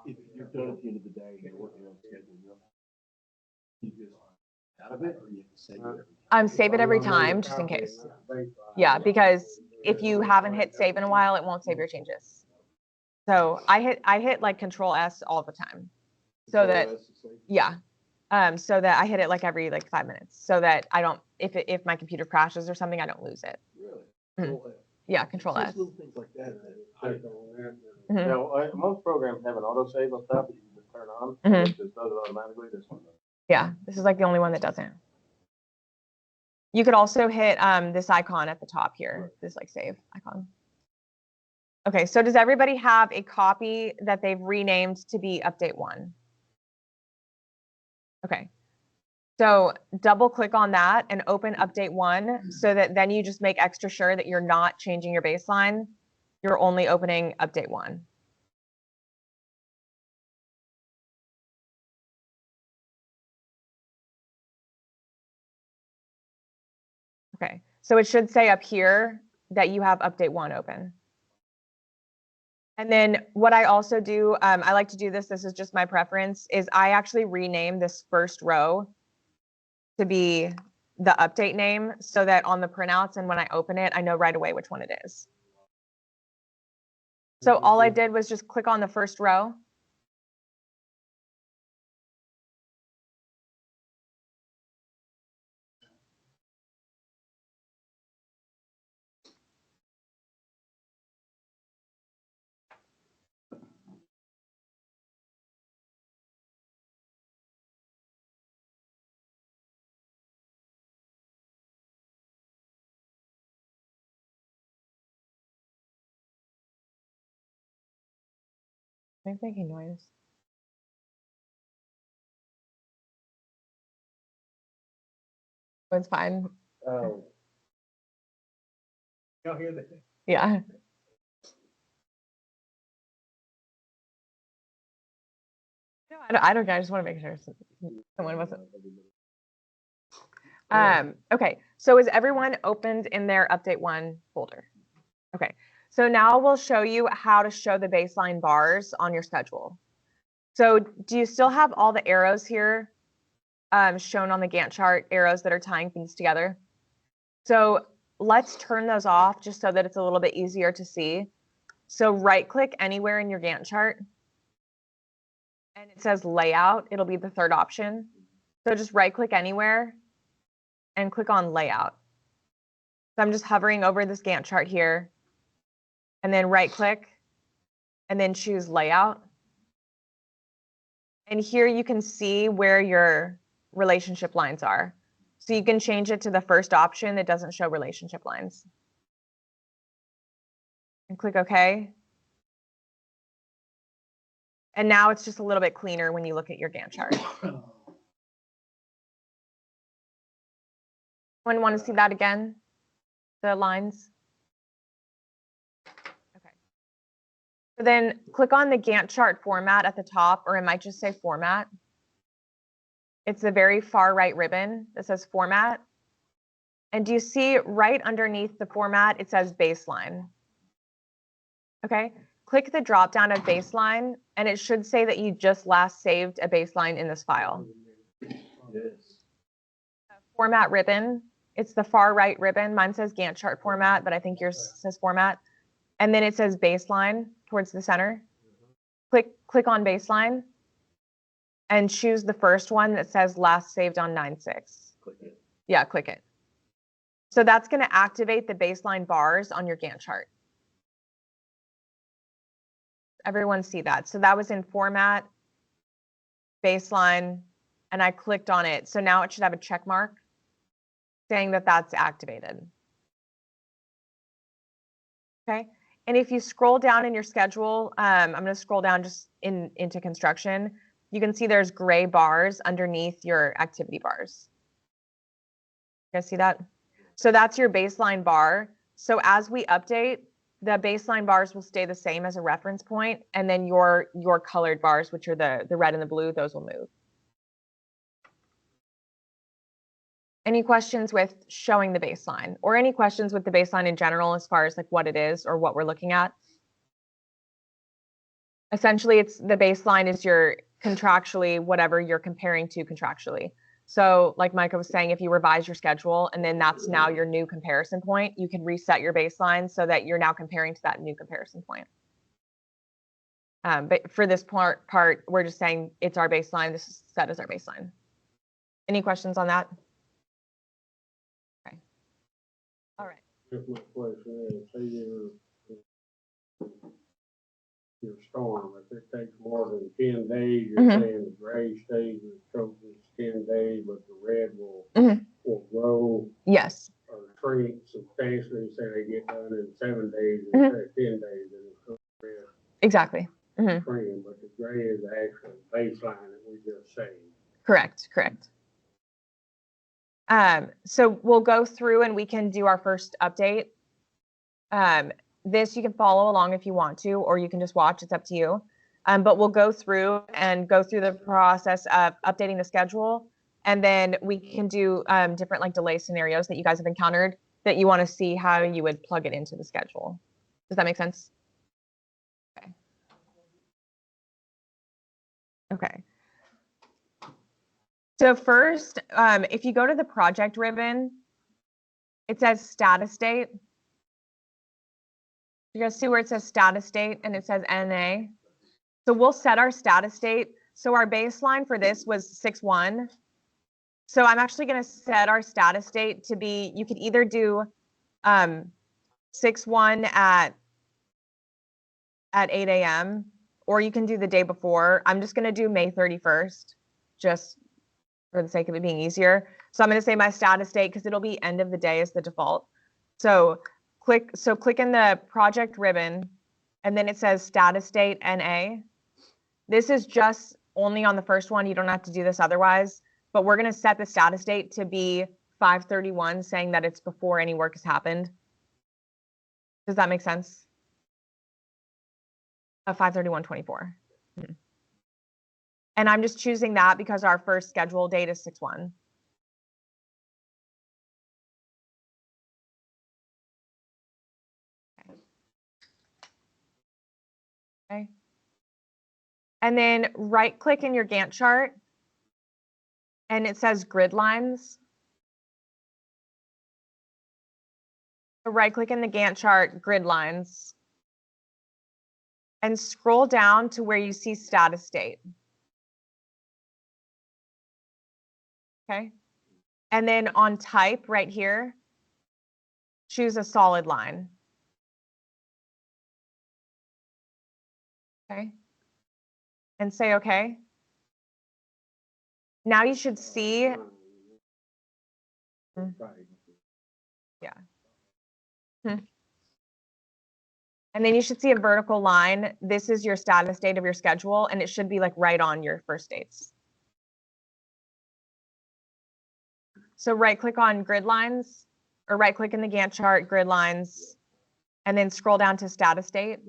If you're done at the end of the day and you're working on schedule, you just out of it, or you have to save it every time? Save it every time, just in case. Yeah, because if you haven't hit save in a while, it won't save your changes. So I hit like Control S all the time. So that, yeah. So that I hit it like every like 5 minutes, so that I don't, if my computer crashes or something, I don't lose it. Really? Yeah, Control Just S. little things like that. Mhm. Now, most programs have an autosave on top that you can just turn on. Mhm. It just does it automatically. This one doesn't. Yeah, this is like the only one that doesn't. You could also hit this icon at the top here, this like save icon. Okay, so does everybody have a copy that they've renamed to be update 1? Okay. So double click on that and open update 1, so that then you just make extra sure that you're not changing your baseline. You're only opening update 1. Okay, so it should say up here that you have update 1 open. And then what I also do, I like to do this is just my preference, is I actually rename this first row to be the update name, so that on the printouts and when I open it, I know right away which one it is. So all I did was just click on the first row. Are you making noise? Oh, it's fine. Oh. Y'all hear that? Yeah. No, I don't care. I just want to make sure someone wasn't. Okay, so is everyone opened in their update one folder? Okay, so now we'll show you how to show the baseline bars on your schedule. So do you still have all the arrows here shown on the Gantt chart, arrows that are tying things together? So let's turn those off just so that it's a little bit easier to see. So right click anywhere in your Gantt chart and it says layout. It'll be the third option. So just right click anywhere and click on layout. So I'm just hovering over this Gantt chart here and then right click and then choose layout. And here you can see where your relationship lines are. So you can change it to the first option that doesn't show relationship lines. And click OK. And now it's just a little bit cleaner when you look at your Gantt chart. Anyone want to see that again? The lines? Okay. So then click on the Gantt chart format at the top, or it might just say format. It's the very far right ribbon that says format. And do you see right underneath the format, it says baseline? Okay, click the drop down of baseline, and it should say that you just last saved a baseline in this file. Yes. Format ribbon, it's the far right ribbon. Mine says Gantt chart format, but I think yours says format. And then it says baseline towards the center. Click on baseline and choose the first one that says last saved on 9/6. Click it. Yeah, click it. So that's going to activate the baseline bars on your Gantt chart. Everyone see that? So that was in format, baseline, and I clicked on it. So now it should have a check mark saying that that's activated. Okay. And if you scroll down in your schedule, I'm going to scroll down just into construction. You can see there's gray bars underneath your activity bars. You guys see that? So that's your baseline bar. So as we update, the baseline bars will stay the same as a reference point, and then your colored bars, which are the red and the blue, those will move. Any questions with showing the baseline, or any questions with the baseline in general as far as like what it is or what we're looking at? Essentially, it's the baseline is your contractually whatever you're comparing to contractually. So like Micah was saying, if you revise your schedule and then that's now your new comparison point, you can reset your baseline so that you're now comparing to that new comparison point. But for this part, we're just saying it's our baseline. This is set as our baseline. Any questions on that? Okay. All right. If my question is, say your storm, if it takes more than 10 days, you're saying the gray stays and shows it's 10 days, but the red will grow Yes. or shrink substantially, say they get done in 7 days instead of 10 days, and it's red Exactly. shrinking, but the gray is the actual baseline that we just saved. Correct. So we'll go through and we can do our first update. This you can follow along if you want to, or you can just watch, it's up to you. But we'll go through the process of updating the schedule. And then we can do different like delay scenarios that you guys have encountered that you want to see how you would plug it into the schedule. Does that make sense? Okay. So first, if you go to the project ribbon, it says status date. You guys see where it says status date and it says NA. So we'll set our status date. So our baseline for this was 6/1. So I'm actually going to set our status date to be, you could either do 6/1 at 8 a.m. or you can do the day before. I'm just going to do May 31st, just for the sake of it being easier. So I'm going to say my status date because it'll be end of the day as the default. So click in the project ribbon and then it says status date NA. This is just only on the first one. You don't have to do this otherwise, but we're going to set the status date to be 5/31, saying that it's before any work has happened. Does that make sense? 5/31/24. And I'm just choosing that because our first schedule date is 6/1. Okay. And then right click in your Gantt chart and it says grid lines. So right click in the Gantt chart, grid lines, and scroll down to where you see status date. Okay. And then on type right here, choose a solid line. Okay. And say okay. Now you should see. Yeah. And then you should see a vertical line. This is your status date of your schedule, and it should be like right on your first dates. So right click on grid lines, or right click in the Gantt chart, grid lines, and then scroll down to status date.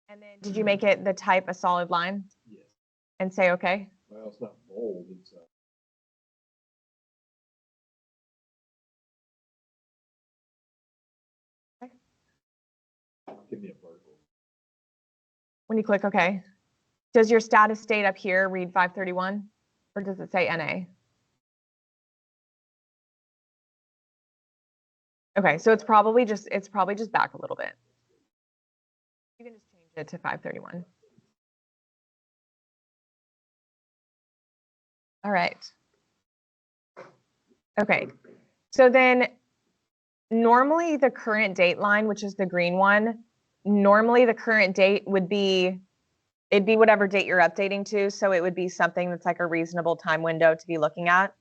And then did you make it the type a solid line Yes. and say okay? Well, it's not bold, it's, Okay. give me a vertical. When you click OK, does your status date up here read 5/31, or does it say NA? Okay, so it's probably just back a little bit. You can just change it to 5/31. All right. Okay, so then normally the current date line, which is the green one, normally the current date would be, it'd be whatever date you're updating to. So it would be something that's like a reasonable time window to be looking at.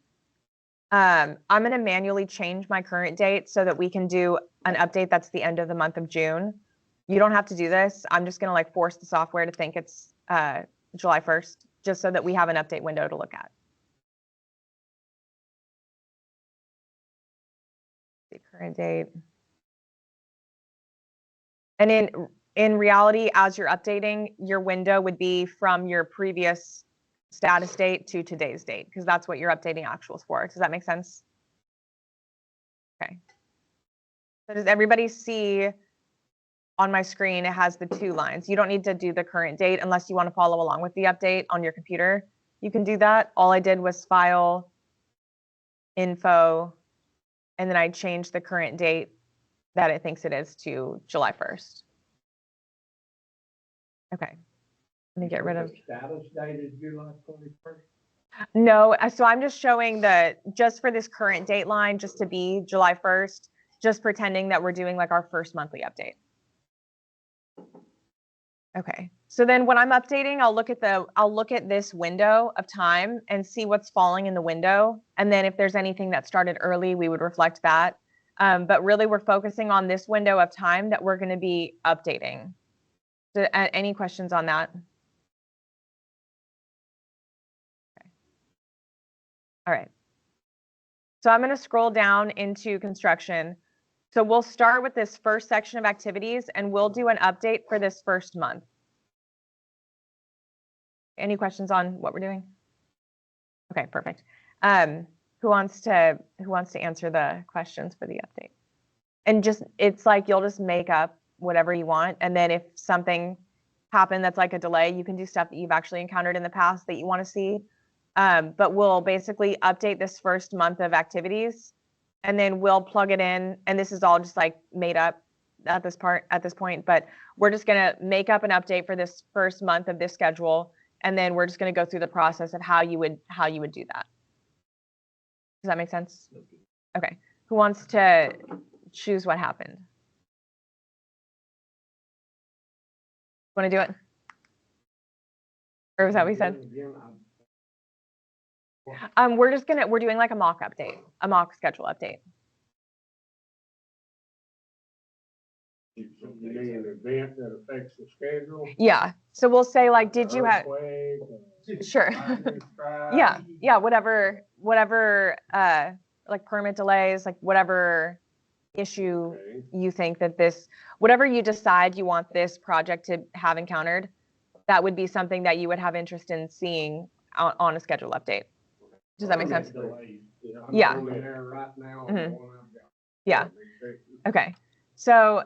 I'm going to manually change my current date so that we can do an update that's the end of the month of June. You don't have to do this. I'm just going to like force the software to think it's July 1st, just so that we have an update window to look at. The current date. And in reality, as you're updating, your window would be from your previous status date to today's date, because that's what you're updating actuals for. Does that make sense? Okay. So does everybody see on my screen, it has the two lines. You don't need to do the current date unless you want to follow along with the update on your computer. You can do that. All I did was file, info, and then I changed the current date that it thinks it is to July 1st. Okay. Let me get rid of. Status date is July 21st. No, so I'm just showing just for this current date line, just to be July 1st, just pretending that we're doing like our first monthly update. Okay, so then when I'm updating, I'll look at this window of time and see what's falling in the window. And then if there's anything that started early, we would reflect that. But really we're focusing on this window of time that we're going to be updating. So, any questions on that? Okay. All right. So I'm going to scroll down into construction. So we'll start with this first section of activities and we'll do an update for this first month. Any questions on what we're doing? Okay, perfect. Who wants to answer the questions for the update? And just, it's like you'll just make up whatever you want. And then if something happened that's like a delay, you can do stuff that you've actually encountered in the past that you want to see. But we'll basically update this first month of activities and then we'll plug it in. And this is all just like made up at this point, but we're just going to make up an update for this first month of this schedule. And then we're just going to go through the process of how you would do that. Does that make sense? Okay. Who wants to choose what happened? Want to do it? Or was that what we said? We're doing like a mock update, a mock schedule update. You mean an event that affects the schedule? Yeah. So we'll say like, did you have, Earthquake, sure. lightning strike? Yeah, whatever, like permit delays, like whatever issue Okay. you think that whatever you decide you want this project to have encountered, that would be something that you would have interest in seeing on a schedule update. Does that make sense? Delays. Yeah. I'm on there right now. Mhm. The one I've got. Yeah. Okay. So,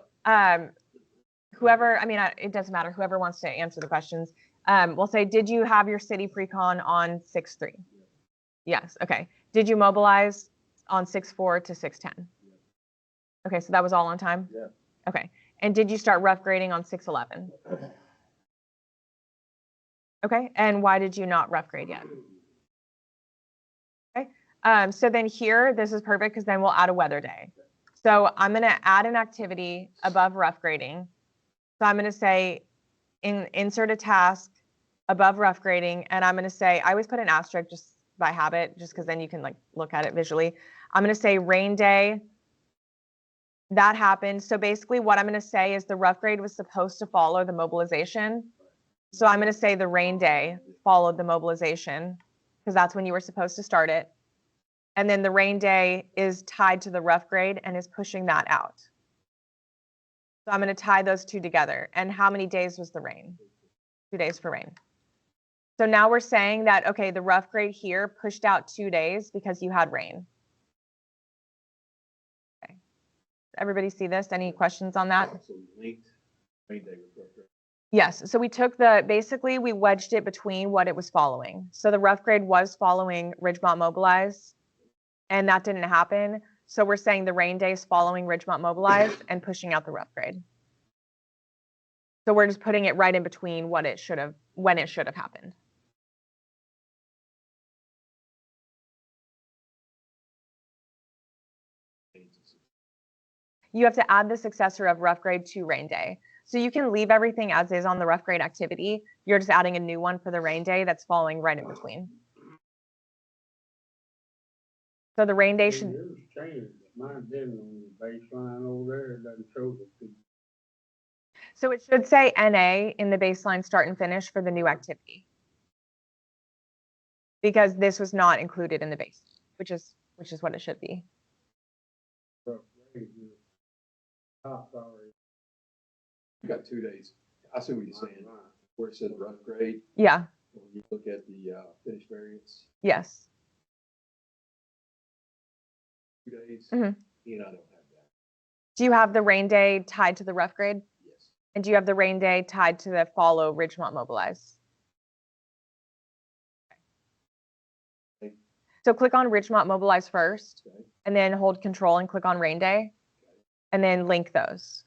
whoever, it doesn't matter, whoever wants to answer the questions, we'll say, did you have your city pre-con on 6/3? Yes. Okay. Did you mobilize on 6/4 to 6/10? Okay. So that was all on time? Yeah. Okay. And did you start rough grading on 6/11? Okay. And why did you not rough grade yet? Okay. So then here, this is perfect because then we'll add a weather day. So I'm going to add an activity above rough grading. So I'm going to say insert a task above rough grading. And I'm going to say, I always put an asterisk just by habit, just because then you can like look at it visually. I'm going to say rain day. That happened. So basically what I'm going to say is the rough grade was supposed to follow the mobilization. So I'm going to say the rain day followed the mobilization because that's when you were supposed to start it. And then the rain day is tied to the rough grade and is pushing that out. So I'm going to tie those two together. And how many days was the rain? 2 days for rain. So now we're saying that, okay, the rough grade here pushed out 2 days because you had rain. Okay. Everybody see this? Any questions on that? So we linked rain day with rough grade. Yes. So we took basically we wedged it between what it was following. So the rough grade was following Ridgemont Mobilize, and that didn't happen. So we're saying the rain day is following Ridgemont Mobilize and pushing out the rough grade. So we're just putting it right in between when it should have happened. You have to add the successor of rough grade to rain day. So you can leave everything as is on the rough grade activity. You're just adding a new one for the rain day that's falling right in between. So the rain day should. Yours changed. Mine didn't on the baseline over there. It doesn't show the. So it should say NA in the baseline start and finish for the new activity. Because this was not included in the base, which is what it should be. You got 2 days. I see what you're saying. Where it said rough grade, Yeah. when you look at the finished variance, Yes. 2 days, Mhm. and I don't have that. Do you have the rain day tied to the rough grade? Yes. And do you have the rain day tied to the follow Ridgemont Mobilize? Okay. So click on Ridgemont Mobilize first, Okay. and then hold control and click on rain day, and then link those.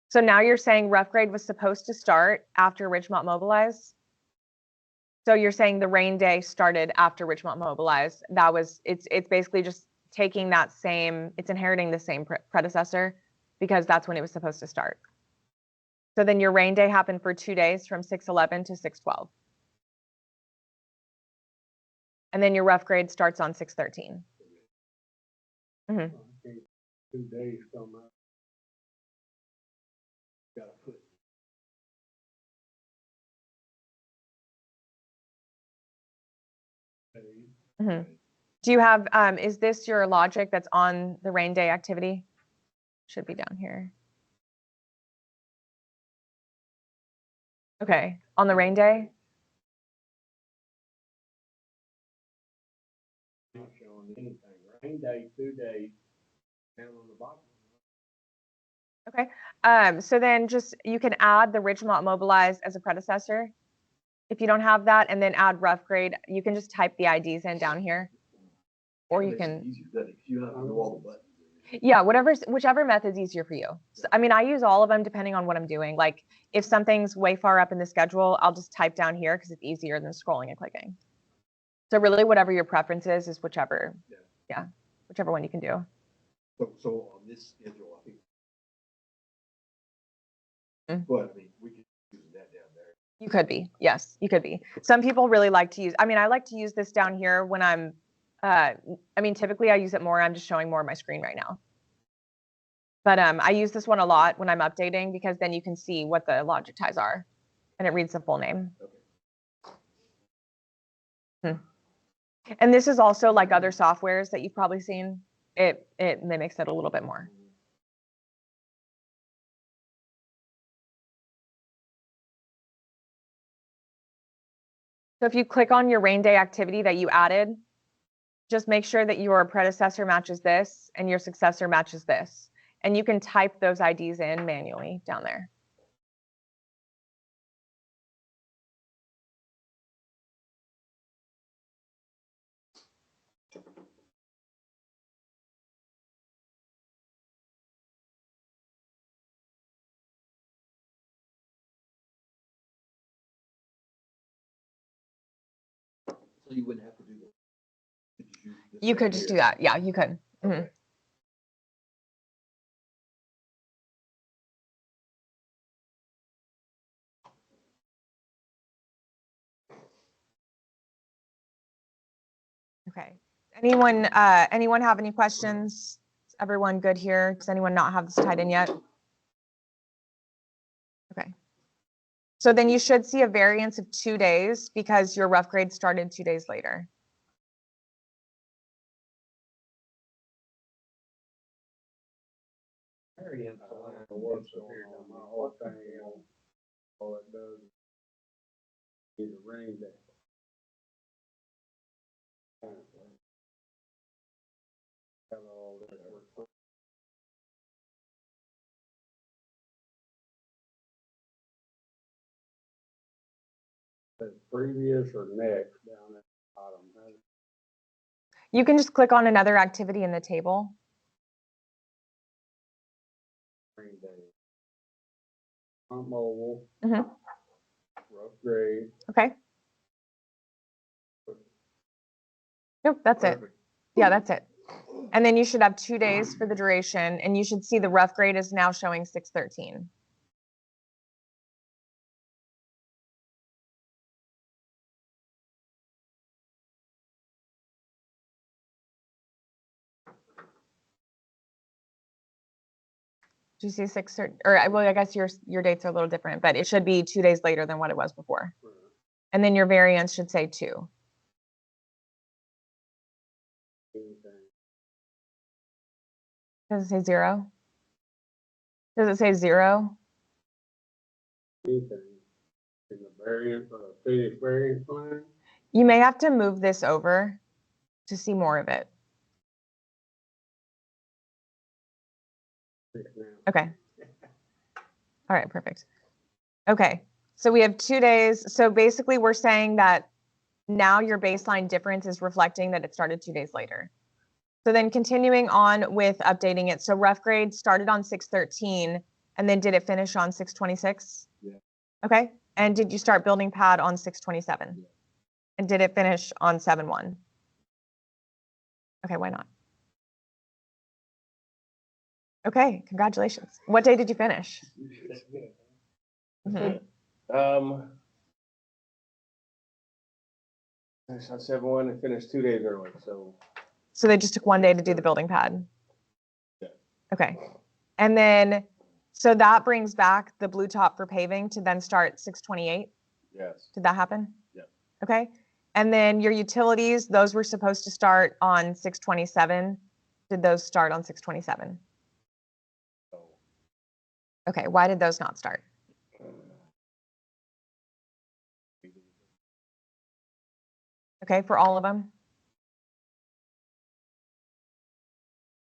So now you're saying rough grade was supposed to start after Ridgemont Mobilize. So you're saying the rain day started after Ridgemont Mobilize. It's basically just taking that same, it's inheriting the same predecessor because that's when it was supposed to start. So then your rain day happened for 2 days from 6/11 to 6/12. And then your rough grade starts on 6/13. Mm-hmm. 2 days come up. Gotta put. Mm-hmm. Do you have, is this your logic that's on the rain day activity? Should be down here. Okay, on the rain day? Not showing anything. Rain day, 2 days, down on the bottom. Okay, so then just, you can add the Ridgemont Mobilize as a predecessor. If you don't have that, and then add rough grade, you can just type the IDs in down here. Or you Makes it can, easier, doesn't it? 'Cause you don't have to know all the buttons. yeah, whichever method's easier for you. So, I use all of them depending on what I'm doing. Like if something's way far up in the schedule, I'll just type down here because it's easier than scrolling and clicking. So really whatever your preference is whichever, yeah, whichever one you can do. So on this schedule, I think. Mm. But I mean, we could use that down there. You could be, yes, you could be. Some people really like to use, I like to use this down here when I'm, typically I use it more, I'm just showing more of my screen right now. But I use this one a lot when I'm updating because then you can see what the logic ties are and it reads the full name. And this is also like other softwares that you've probably seen. It mimics it a little bit more. So if you click on your rain day activity that you added, just make sure that your predecessor matches this and your successor matches this. And you can type those IDs in manually down there. So you wouldn't have to do that. You could just do that. Yeah, you could. Mhm. Okay. Anyone have any questions? Is everyone good here? Does anyone not have this tied in yet? Okay. So then you should see a variance of 2 days because your rough grade started 2 days later. Variance line, what's going on, my whole thing, all it does is arrange that. Have all that work. Says previous or next down at the bottom. You can just click on another activity in the table. Rain day. Hunt mobile, Mhm. rough grade. Okay. Nope, that's it. Perfect. Yeah, that's it. And then you should have 2 days for the duration, and you should see the rough grade is now showing 613. Do you see 6 or well, I guess your dates are a little different, but it should be 2 days later than what it was before. And then your variance should say 2. Does it say 0? Does it say 0? Anything. In the variance, finished variance line. You may have to move this over to see more of it. Okay. All right, perfect. Okay, so we have 2 days. So basically we're saying that now your baseline difference is reflecting that it started 2 days later. So then continuing on with updating it. So rough grade started on 613 and then did it finish on 626? Yeah. Okay, and did you start building pad on 627? Yeah. And did it finish on 7-1? Okay, why not? Okay, congratulations. What day did you finish? Mhm. I said one and finished 2 days early, so. So they just took 1 day to do the building pad? Yeah. Okay. And then, so that brings back the blue top for paving to then start 628? Yes. Did that happen? Yeah. Okay. And then your utilities, those were supposed to start on 627. Did those start on 627? So, Okay, why did those not start? Okay, for all of them?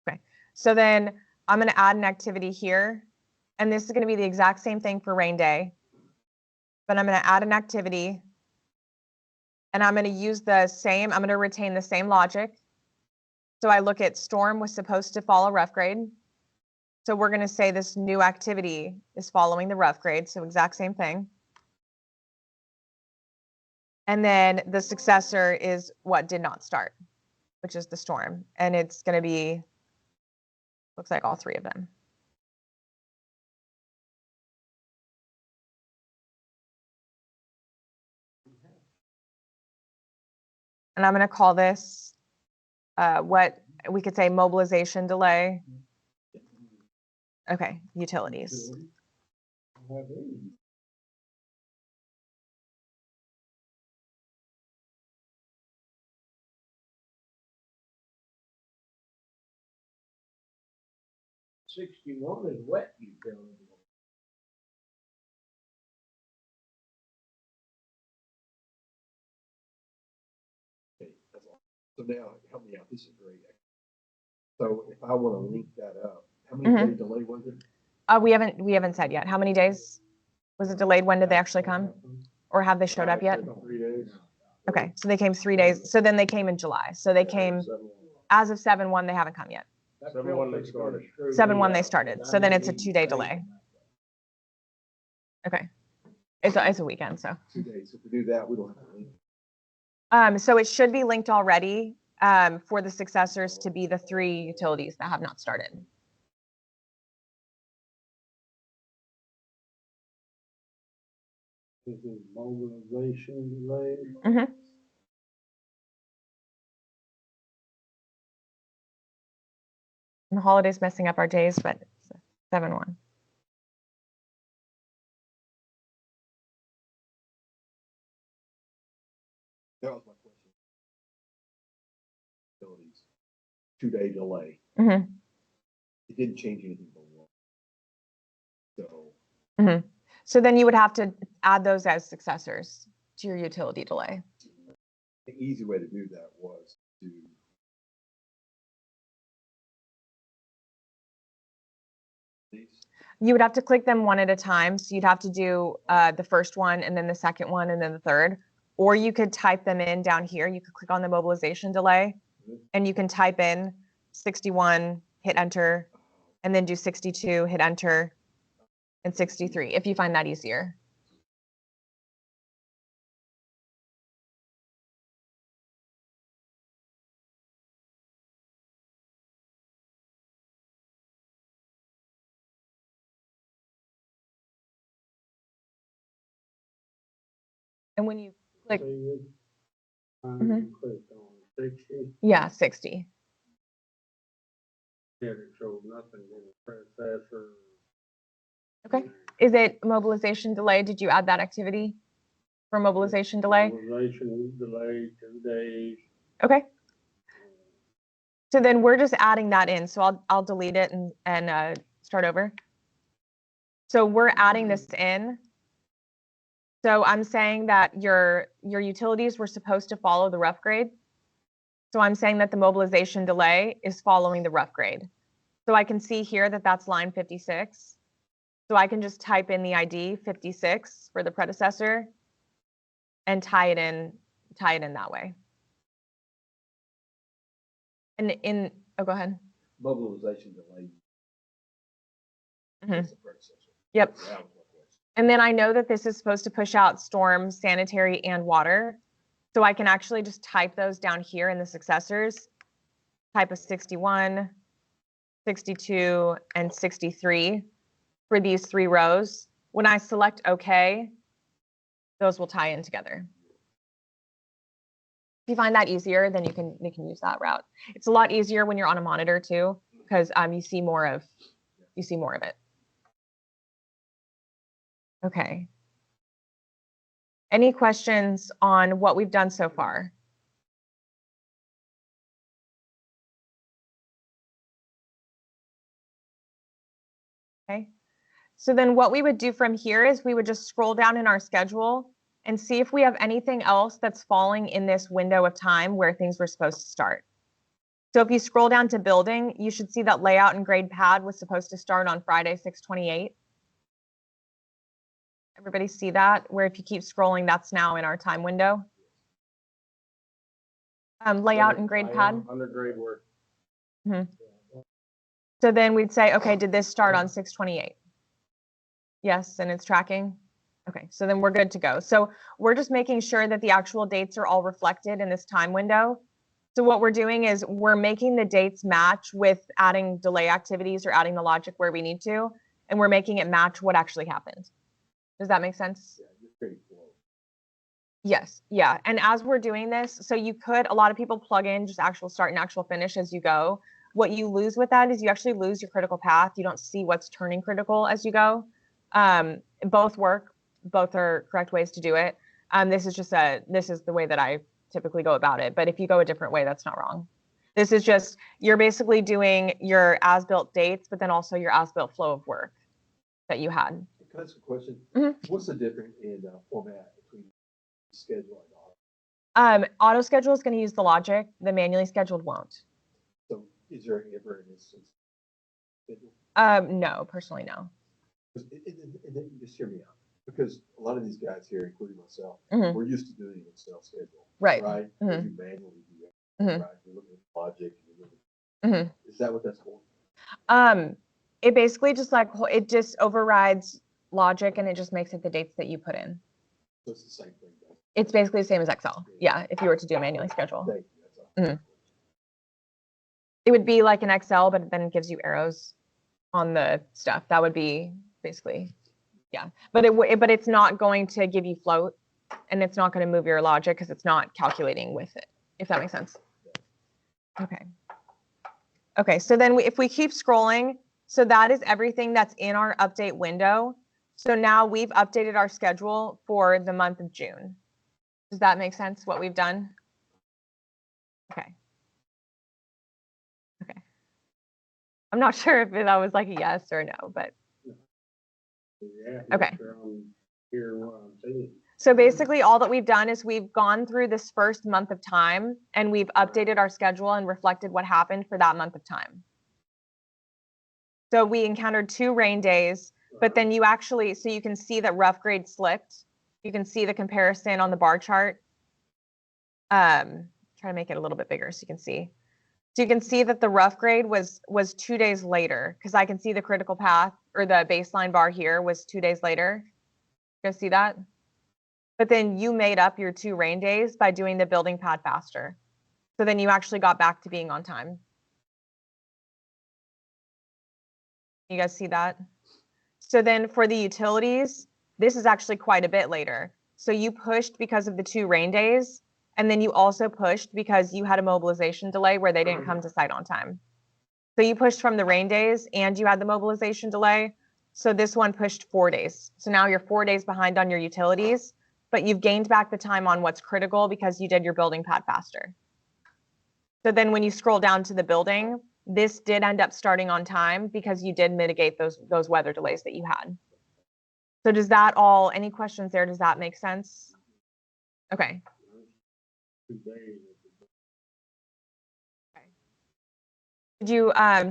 Okay, so then I'm going to add an activity here, and this is going to be the exact same thing for rain day, but I'm going to add an activity, and I'm going to use the same, I'm going to retain the same logic. So I look at storm was supposed to follow rough grade. So we're going to say this new activity is following the rough grade, so exact same thing. And then the successor is what did not start, which is the storm. And it's going to be, looks like all 3 of them. And I'm going to call this what we could say mobilization delay. Okay, utilities. Have any. $61 is wet utility. Okay, that's all. So now, help me out, this is great. So if I wanna link that up, how many Mhm. day delay was it? We haven't said yet. How many days was it delayed? When did they actually come? Or have they showed up yet? 3 days. Okay, so they came 3 days. So then they came in July. So they came as of 7/1, they haven't come yet. 7/1 they started. 7/1 they started. So then it's a 2-day delay. Okay. It's a weekend, so. 2 days, so to do that, we don't have to link. So it should be linked already for the successors to be the 3 utilities that have not started. This is mobilization delay. Mhm. And the holiday's messing up our days, but it's 7/1. That was my question. Utilities, 2 day delay, Mhm. it didn't change anything for one. So, Mhm. So then you would have to add those as successors to your utility delay. the easy way to do that was to. These, You would have to click them one at a time. So you'd have to do the first one and then the second one and then the third. Or you could type them in down here. You could click on the mobilization delay and you can type in 61, hit enter, and then do 62, hit enter, and 63 if you find that easier. And when you click, Mhm. Clicked on 60. yeah, 60. Yeah, it showed nothing in the predecessor. Okay. Is it mobilization delay? Did you add that activity for mobilization delay? Mobilization delay, 2 days. Okay. So then we're just adding that in. So I'll delete it and start over. So we're adding this in. So I'm saying that your utilities were supposed to follow the rough grade. So I'm saying that the mobilization delay is following the rough grade. So I can see here that that's line 56. So I can just type in the ID 56 for the predecessor and tie it in that way. And oh, go ahead. mobilization delay. Mhm. That's the predecessor. Yep. That was my question. And then I know that this is supposed to push out storm, sanitary, and water. So I can actually just type those down here in the successors. Type a 61, 62, and 63 for these 3 rows. When I select OK, those will tie in together. If you find that easier, then you can use that route. It's a lot easier when you're on a monitor too, because you see more of it. Okay. Any questions on what we've done so far? Okay. So then what we would do from here is we would just scroll down in our schedule and see if we have anything else that's falling in this window of time where things were supposed to start. So if you scroll down to building, you should see that layout and grade pad was supposed to start on Friday, 6/28. Everybody see that? Where if you keep scrolling, that's now in our time window. Layout and grade pad. Under grade work. So then we'd say, okay, did this start on 6/28? Yes, and it's tracking. Okay, so then we're good to go. So we're just making sure that the actual dates are all reflected in this time window. So what we're doing is we're making the dates match with adding delay activities or adding the logic where we need to, and we're making it match what actually happened. Does that make sense? Yeah, just pretty slow. Yes, yeah. And as we're doing this, so you could, a lot of people plug in just actual start and actual finish as you go. What you lose with that is you actually lose your critical path. You don't see what's turning critical as you go. Both work. Both are correct ways to do it. This is the way that I typically go about it. But if you go a different way, that's not wrong. This is just, you're basically doing your as-built dates, but then also your as-built flow of work that you had. Can I ask a question? Mhm. What's the difference in format between schedule and auto? Auto schedule is going to use the logic. The manually scheduled won't. So is there ever an instance? Schedule? No, personally, no. And then just hear me out, because a lot of these guys here, including myself, Mhm. we're used to doing an Excel schedule. Right. Right? Mhm. You manually do that. Mhm. Right? You're looking at logic. Mhm. Is that what that's for? It basically just it just overrides logic and it just makes it the dates that you put in. So it's the same thing. Right? It's basically the same as Excel. Yeah, if you were to do a manually schedule. Thank you. That's all. Mhm. It would be like an Excel, but then it gives you arrows on the stuff. That would be basically, yeah. But it's not going to give you float, and it's not going to move your logic because it's not calculating with it, if that makes sense. Okay. Okay, so then if we keep scrolling, so that is everything that's in our update window. So now we've updated our schedule for the month of June. Does that make sense, what we've done? Okay. Okay. I'm not sure if that was like a yes or a no, but Yeah, Okay. make sure I'm hearing what I'm saying. so basically all that we've done is we've gone through this first month of time and we've updated our schedule and reflected what happened for that month of time. So we encountered 2 rain days, but then you actually, so you can see that rough grade slipped. You can see the comparison on the bar chart. Try to make it a little bit bigger so you can see. So you can see that the rough grade was 2 days later, because I can see the critical path or the baseline bar here was 2 days later. You guys see that? But then you made up your 2 rain days by doing the building pad faster. So then you actually got back to being on time. You guys see that? So then for the utilities, this is actually quite a bit later. So you pushed because of the 2 rain days, and then you also pushed because you had a mobilization delay where they didn't come to site on time. So you pushed from the rain days and you had the mobilization delay. So this one pushed 4 days. So now you're 4 days behind on your utilities, but you've gained back the time on what's critical because you did your building pad faster. So then when you scroll down to the building, this did end up starting on time because you did mitigate those weather delays that you had. So does that all, any questions there? Does that make sense? Okay. 2 days.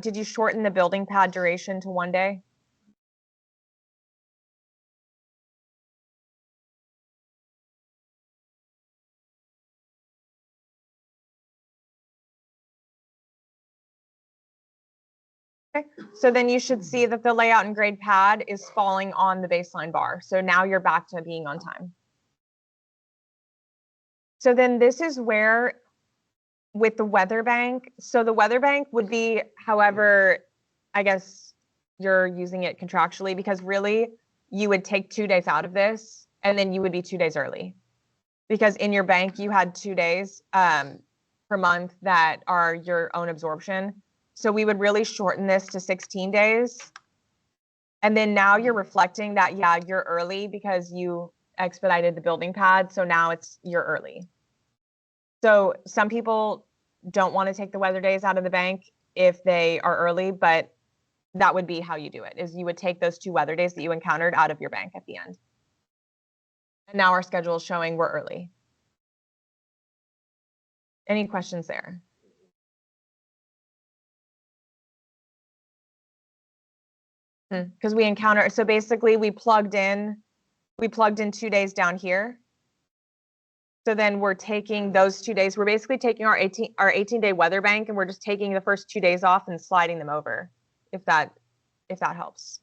Did you shorten the building pad duration to 1 day? Okay, so then you should see that the layout and grade pad is falling on the baseline bar. So now you're back to being on time. So then this is where with the weather bank, so the weather bank would be however, I guess you're using it contractually, because really you would take 2 days out of this and then you would be 2 days early. Because in your bank, you had 2 days per month that are your own absorption. So we would really shorten this to 16 days. And then now you're reflecting that, yeah, you're early because you expedited the building pad. So now you're early. So some people don't want to take the weather days out of the bank if they are early, but that would be how you do it, is you would take those 2 weather days that you encountered out of your bank at the end. And now our schedule is showing we're early. Any questions there? Because we encounter, so basically we plugged in 2 days down here. So then we're taking those 2 days, we're basically taking our 18-day weather bank and we're just taking the first 2 days off and sliding them over, if that helps.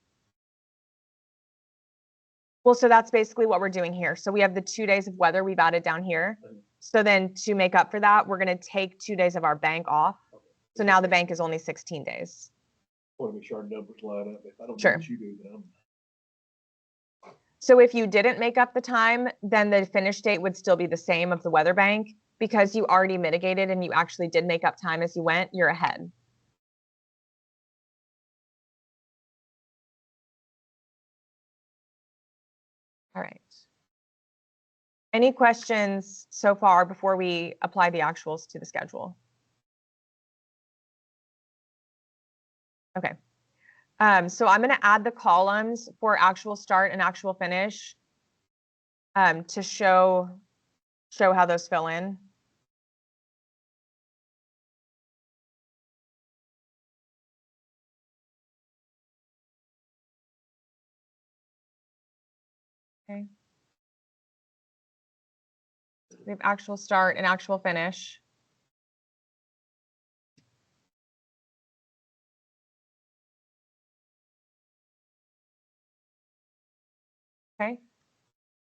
Well, so that's basically what we're doing here. So we have the 2 days of weather we've added down here. So then to make up for that, we're going to take 2 days of our bank off. So now the bank is only 16 days. I want to make sure our numbers line up. If I don't do Sure. what you do, then I'm. So if you didn't make up the time, then the finish date would still be the same of the weather bank, because you already mitigated and you actually did make up time as you went, you're ahead. All right. Any questions so far before we apply the actuals to the schedule? Okay. So I'm going to add the columns for actual start and actual finish to show how those fill in. Okay. We have actual start and actual finish. Okay.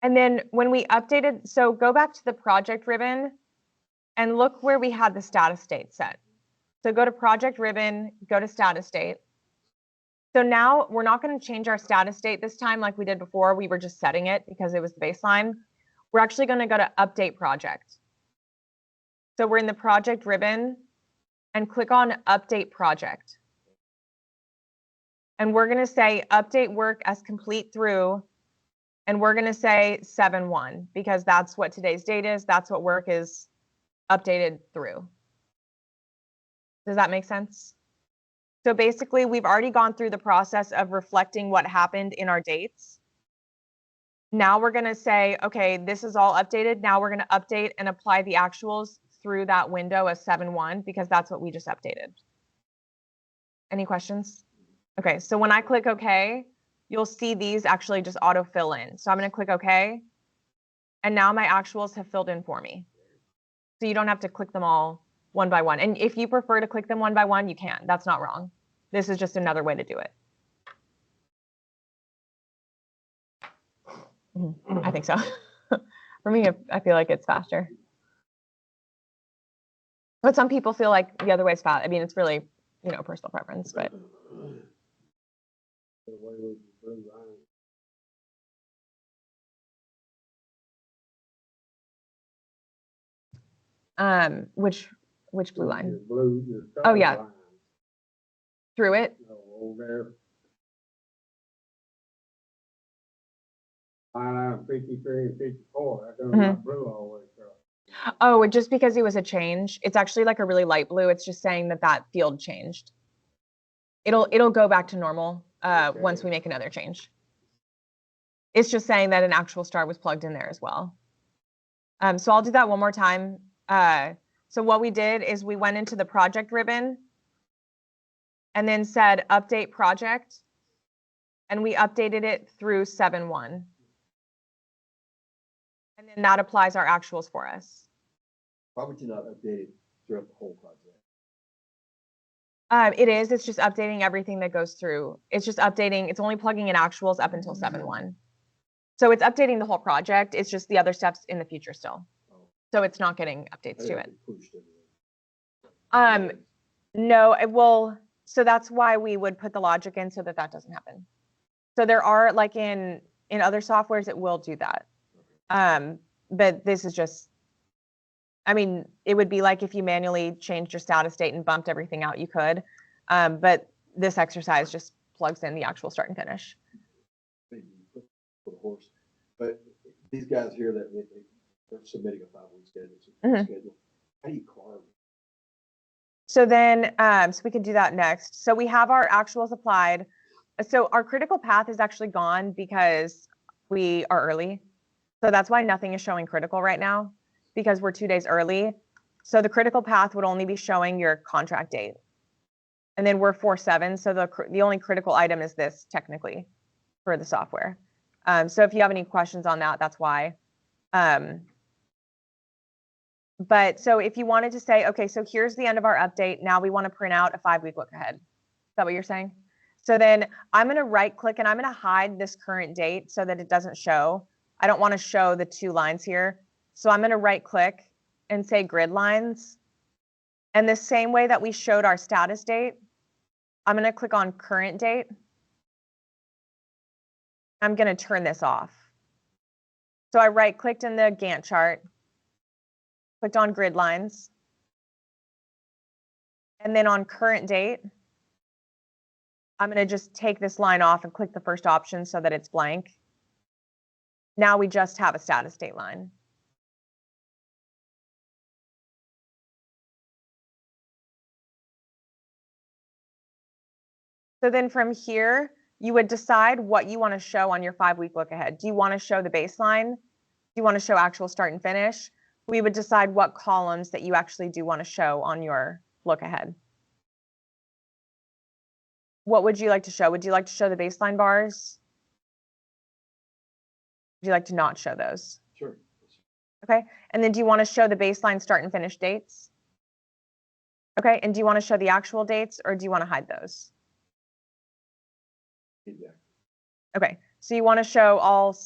And then when we updated, so go back to the project ribbon and look where we had the status date set. So go to project ribbon, go to status date. So now we're not going to change our status date this time like we did before. We were just setting it because it was the baseline. We're actually going to go to update project. So we're in the project ribbon and click on update project. And we're going to say update work as complete through, and we're going to say 7/1 because that's what today's date is. That's what work is updated through. Does that make sense? So basically, we've already gone through the process of reflecting what happened in our dates. Now we're going to say, okay, this is all updated. Now we're going to update and apply the actuals through that window as 7/1 because that's what we just updated. Any questions? Okay, so when I click OK, you'll see these actually just auto fill in. So I'm going to click OK. And now my actuals have filled in for me. So you don't have to click them all one by one. And if you prefer to click them one by one, you can. That's not wrong. This is just another way to do it. I think so. For me, I feel like it's faster. But some people feel like the other way is fast. I mean, it's really, personal preference, but. The way with the blue line. Which blue Your line? blue, your Oh, yeah. color line. Through it? No, over there. Line item 53 and 54, that goes not blue all the way across. Oh, just because it was a change. It's actually like a really light blue. It's just saying that field changed. It'll go back to normal once we make another change. It's just saying that an actual star was plugged in there as well. So I'll do that one more time. So what we did is we went into the project ribbon and then said update project, and we updated it through 7/1. And then that applies our actuals for us. Why would you not update it throughout the whole project? It is. It's just updating everything that goes through. It's just updating. It's only plugging in actuals up until 7/1. So it's updating the whole project. It's just the other steps in the future still. So it's not getting updates to it. No, it will. So that's why we would put the logic in so that doesn't happen. So there are, like in other softwares, it will do that. But this is just, I mean, it would be like if you manually changed your status date and bumped everything out, you could. But this exercise just plugs in the actual start and finish. Maybe you put a horse, but these guys here they're submitting a 5-week schedule. How do you carve? So then, so we could do that next. So we have our actuals applied. So our critical path is actually gone because we are early. So that's why nothing is showing critical right now, because we're 2 days early. So the critical path would only be showing your contract date. And then we're 4/7. So the only critical item is this technically for the software. So if you have any questions on that, that's why. But so if you wanted to say, okay, so here's the end of our update. Now we want to print out a 5-week look ahead. Is that what you're saying? So then I'm going to right click and I'm going to hide this current date so that it doesn't show. I don't want to show the 2 lines here. So I'm going to right click and say grid lines. And the same way that we showed our status date, I'm going to click on current date. I'm going to turn this off. So I right clicked in the Gantt chart, clicked on grid lines, and then on current date, I'm going to just take this line off and click the first option so that it's blank. Now we just have a status date line. So then from here, you would decide what you want to show on your 5-week look ahead. Do you want to show the baseline? Do you want to show actual start and finish? We would decide what columns that you actually do want to show on your look ahead. What would you like to show? Would you like to show the baseline bars? Would you like to not show those? Sure. Okay. And then do you want to show the baseline start and finish dates? Okay. And do you want to show the actual dates or do you want to hide those? Yeah. Okay. So you want to show all,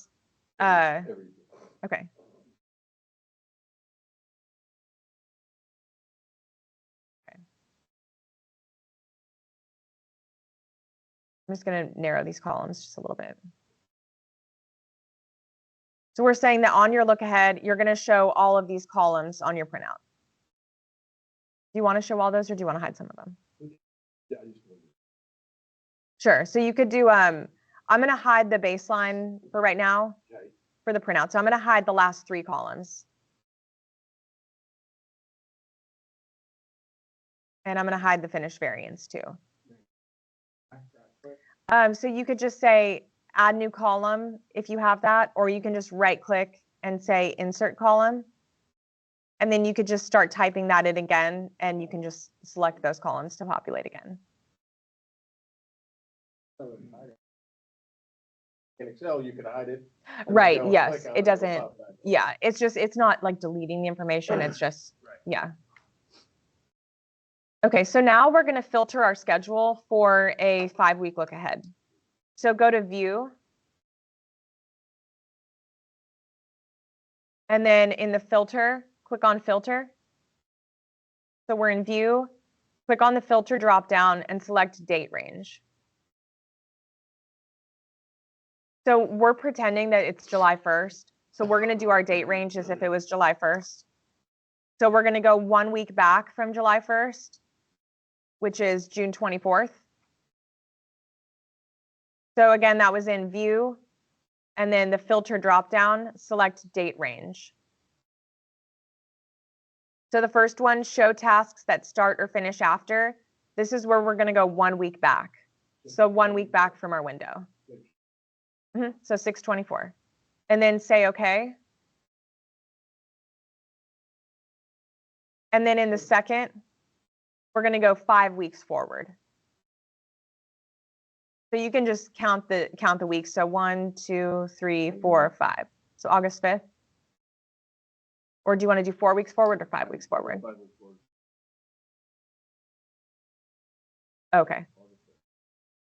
Every- okay. I'm just going to narrow these columns just a little bit. So we're saying that on your look ahead, you're going to show all of these columns on your printout. Do you want to show all those or do you want to hide some of them? Yeah, I just wondered. Sure. So you could do, I'm going to hide the baseline for right now Okay. for the printout. So I'm going to hide the last 3 columns. And I'm going to hide the finished variance too. So you could just say add new column if you have that, or you can just right click and say insert column. And then you could just start typing that in again and you can just select those columns to populate again. In Excel, you can hide it. and then Right, go and yes, click on it it'll doesn't, pop back up. yeah, it's not like deleting the information, it's just, Right. yeah. Okay, so now we're going to filter our schedule for a 5-week look ahead. So go to view. And then in the filter, click on filter. So we're in view, click on the filter drop down and select date range. So we're pretending that it's July 1st. So we're going to do our date range as if it was July 1st. So we're going to go 1 week back from July 1st, which is June 24th. So again, that was in view. And then the filter drop down, select date range. So the first one, show tasks that start or finish after. This is where we're going to go 1 week back. So 1 week back from our window. So 6/24. And then say OK. And then in the second, we're going to go 5 weeks forward. So you can just count the weeks. So 1, 2, 3, 4, 5. So August 5th. Or do you want to do 4 weeks forward or 5 weeks forward? 5 weeks forward. Okay.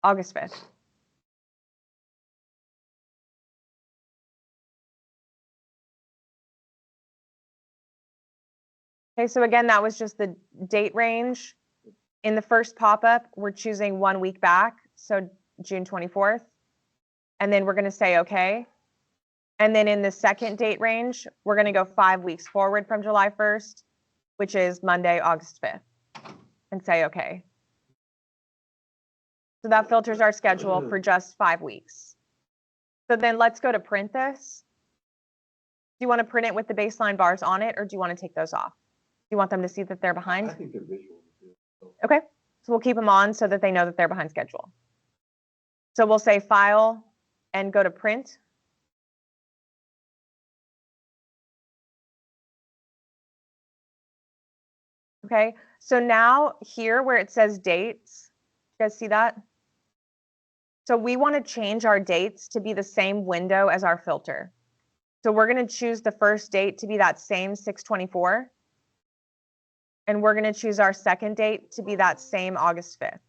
August 5th. Okay, so again, that was just the date range. In the first pop-up, we're choosing 1 week back, so June 24th. And then we're going to say OK. And then in the second date range, we're going to go 5 weeks forward from July 1st, which is Monday, August 5th, and say OK. So that filters our schedule for just 5 weeks. So then let's go to print this. Do you want to print it with the baseline bars on it, or do you want to take those off? Do you want them to see that they're behind? I think they're visual. So Okay, so we'll keep them on so that they know that they're behind schedule. So we'll say File and go to Print. Okay, so now here where it says dates, you guys see that? So we want to change our dates to be the same window as our filter. So we're going to choose the first date to be that same 6/24. And we're going to choose our second date to be that same August 5th.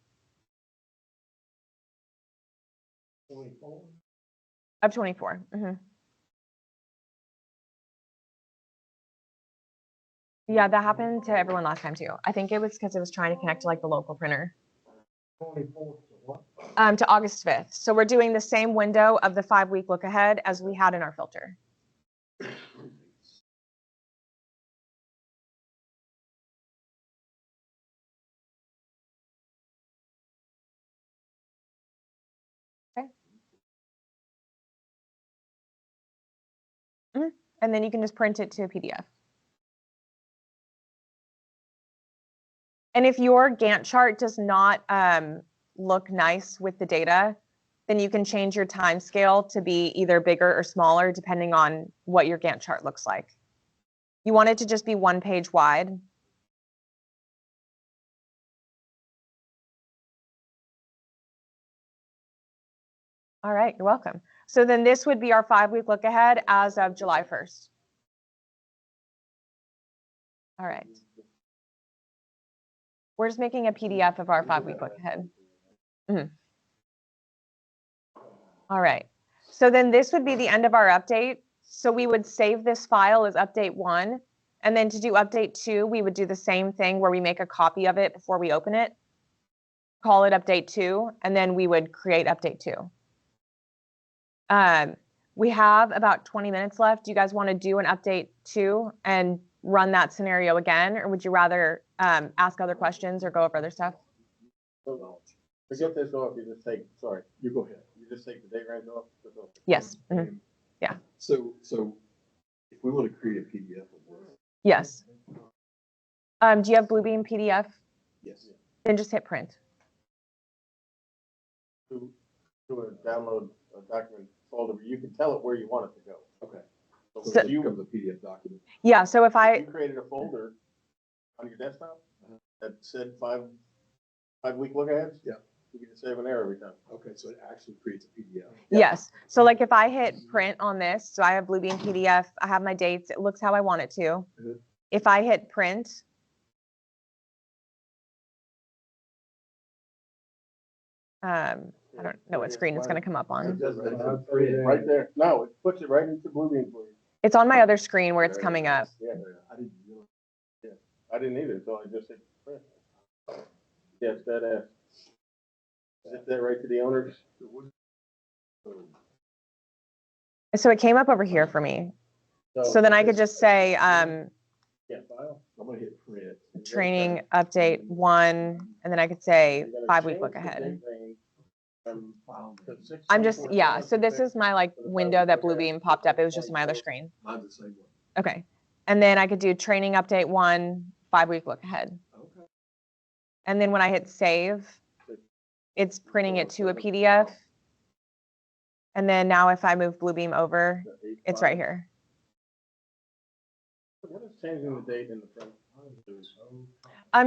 24. Of 24. Yeah, that happened to everyone last time too. I think it was because it was trying to connect to like the local printer. 24th to what? To August 5th. So we're doing the same window of the 5 week look ahead as we had in our filter. Okay. And then you can just print it to a PDF. And if your Gantt chart does not look nice with the data, then you can change your time scale to be either bigger or smaller, depending on what your Gantt chart looks like. You want it to just be 1 page wide. All right, you're welcome. So then this would be our 5-week look ahead as of July 1st. All right. We're just making a PDF of our 5-week look ahead. All right. So then this would be the end of our update. So we would save this file as update 1. And then to do update 2, we would do the same thing where we make a copy of it before we open it, call it update 2, and then we would create update 2. We have about 20 minutes left. Do you guys want to do an update 2 and run that scenario again? Or would you rather ask other questions or go over other stuff? To get this off, you just take, sorry, You go ahead. you just take the date range off? Yes. So if we want to create a PDF of this, Yes. Do you have Bluebeam PDF? yes. Then just hit print. To download a document folder, you can tell it where you want it to go. Okay. So So- if you, becomes a PDF document. Yeah, so if if you created a folder on your desktop that said 5-week look aheads, Yeah. you can just save an error every time. Okay, so it actually creates a PDF. Yes. So like if I hit print on this, so I have Bluebeam PDF, I have my dates, it looks how I want it to. Mhm. If I hit print, I don't know what screen it's going to come up on. Right there. No, it puts it right into Bluebeam for you. It's on my other screen where it's coming up. Yeah, I didn't realize. I didn't either until I just hit print. Yes, that zip that right to the owners. So it came up over here for me. So then I could just say Yeah, file. I'm gonna hit print. training update 1, and then I could say 5-week look ahead. I'm just, yeah, so this is my like window that Bluebeam popped up. It was just on my other screen. Mine's the same one. Okay. And then I could do training update 1, 5-week look ahead. Okay. And then when I hit save, it's printing it to a PDF. And then now if I move Bluebeam over, it's right here. What is changing the date in the front?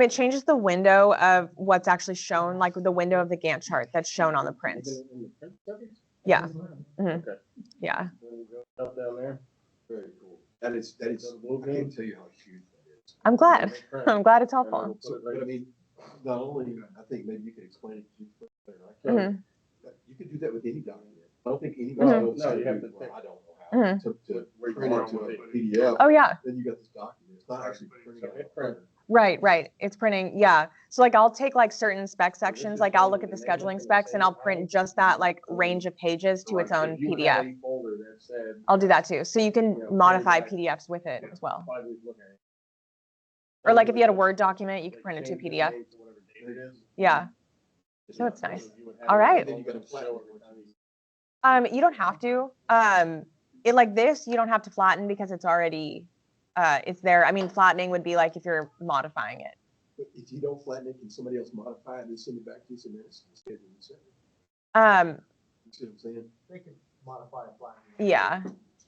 It changes the window of what's actually shown, like the window of the Gantt chart that's shown on the print. In the print settings? Yeah. Okay. Yeah. Then you go up down there. Very cool. That is, I can't tell you how huge that is. I'm glad. I'm glad it's And then helpful. we'll put So, it but I right- mean, not only, I think maybe you can explain it to you better, Mhm. you can do that with any document. I don't think anybody Mhm. knows No, how to you do have to it. Well, pick. I don't know how. Mhm. To Where you print it want to it a to be. PDF, Oh, yeah. then you got this document. It's not actually printing So out. hit print. Right. It's printing. Yeah. So like I'll take like certain spec sections, like I'll look at the scheduling specs and I'll print just that like range of pages to its own If you had PDF. a folder that said I'll do that too. So you can You know, modify paragraph. PDFs with it as well. 5-week look ahead. Or like if you had a Word document, you could print it to a Change the PDF. date to whatever date it is. Yeah. It's So not- it's nice. You would have All it right. Then you folder gotta to flatten show it. every time you- You don't have to. It like this, you don't have to flatten because it's already, it's there. I mean, flattening would be like if you're modifying it. But if you don't flatten it, can somebody else modify it and send it back to you, so then it's scheduled and set? You see what I'm saying? They can modify a plan.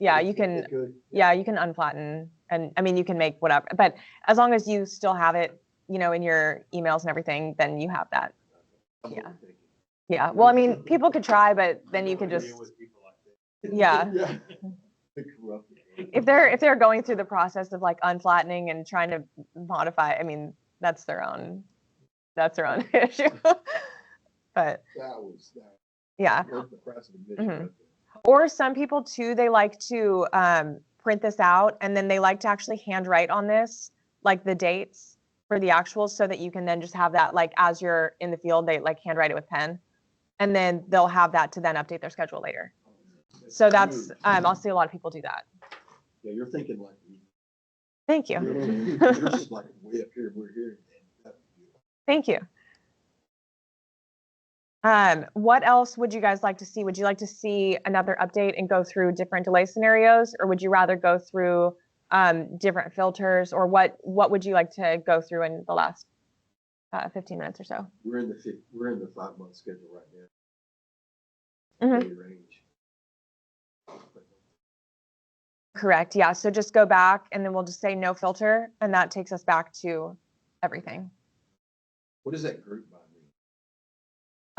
Yeah, you can. They could. Yeah, you can unflatten, and I mean, you can make whatever, but as long as you still have it, in your emails and everything, then you have that. I'm Yeah. overthinking. Yeah. Well, I mean, people could try, but then you can just, Deal with people like that. yeah. Yeah. They're corrupted. If they're going through the process of like unflattening and trying to modify, I mean, that's their own issue. But That was, that yeah. was the price of admission Mhm. right Or some people too, they like to print this out and then they like to actually handwrite on this, like the dates for the actuals, so that you can then just have that like as you're in the field, they like handwrite it with pen, and then they'll have that to then update their schedule later. So that's I'll see a lot of people do that. Yeah, you're thinking like me. Thank you. Yours is like way up here, we're here. and that would be- Thank you. What else would you guys like to see? Would you like to see another update and go through different delay scenarios, or would you rather go through different filters, or what would you like to go through in the last 15 minutes or so? We're in the 5-month schedule right now. Mhm. Daily range. Correct. Yeah. So just go back and then we'll just say no filter, and that takes us back to everything. What does that group by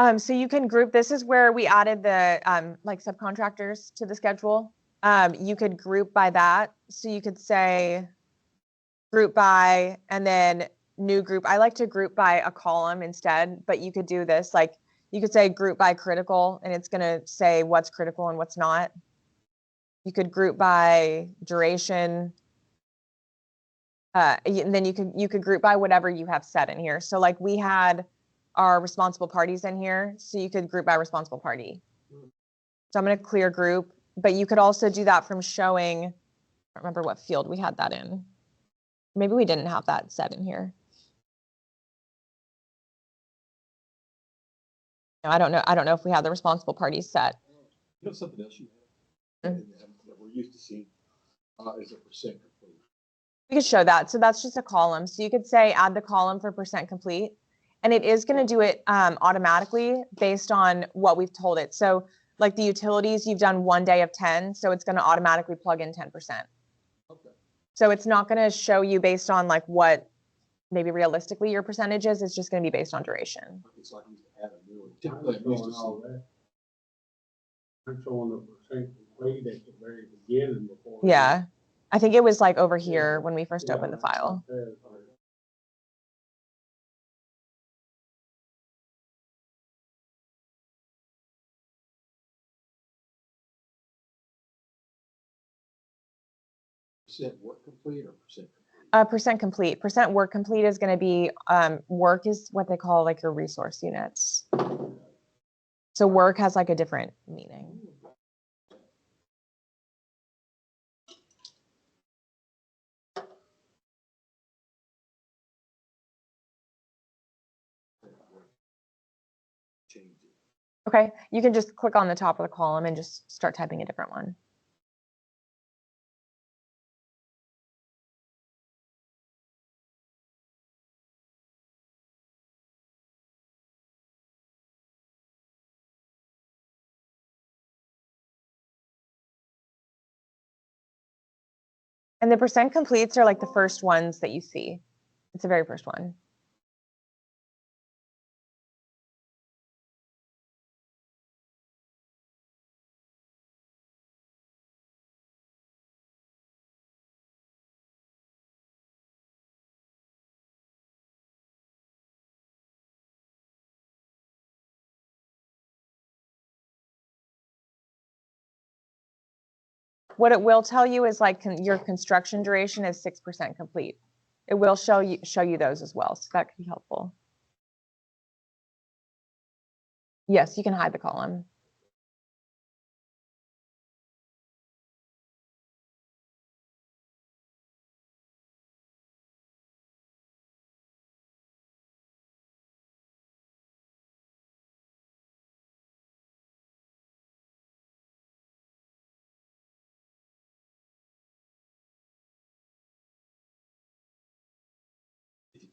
mean? So you can group, this is where we added the like subcontractors to the schedule. You could group by that. So you could say group by and then new group. I like to group by a column instead, but you could do this like you could say group by critical, and it's going to say what's critical and what's not. You could group by duration. And then you could group by whatever you have set in here. So like we had our responsible parties in here, so you could group by responsible party. So I'm going to clear group, but you could also do that from showing, I don't remember what field we had that in. Maybe we didn't have that set in here. No, I don't know. I don't know if we have the responsible parties set. You know something else you have Mm. that we're used to seeing is a percent complete. We could show that. So that's just a column. So you could say add the column for percent complete, and it is going to do it automatically based on what we've told it. So like the utilities, you've done 1 day of 10, so it's going to automatically plug in 10%. Okay. So it's not going to show you based on like what maybe realistically your percentage is. It's just going to be based on duration. It's like you add a new one. Typically, I'm used to all seeing. that. I'm showing the percent complete at the very beginning before. Yeah. I think it was like over here when we first opened the Yeah, file. that's right. Percent work complete or percent complete? Percent complete. Percent work complete is going to be work is what they call like your resource units. So work has like a different meaning. Change it. Okay, you can just click on the top of the column and just start typing a different one. And the percent completes are like the first ones that you see. It's the very first one. What it will tell you is like your construction duration is 6% complete. It will show you those as well, so that could be helpful. Yes, you can hide the column.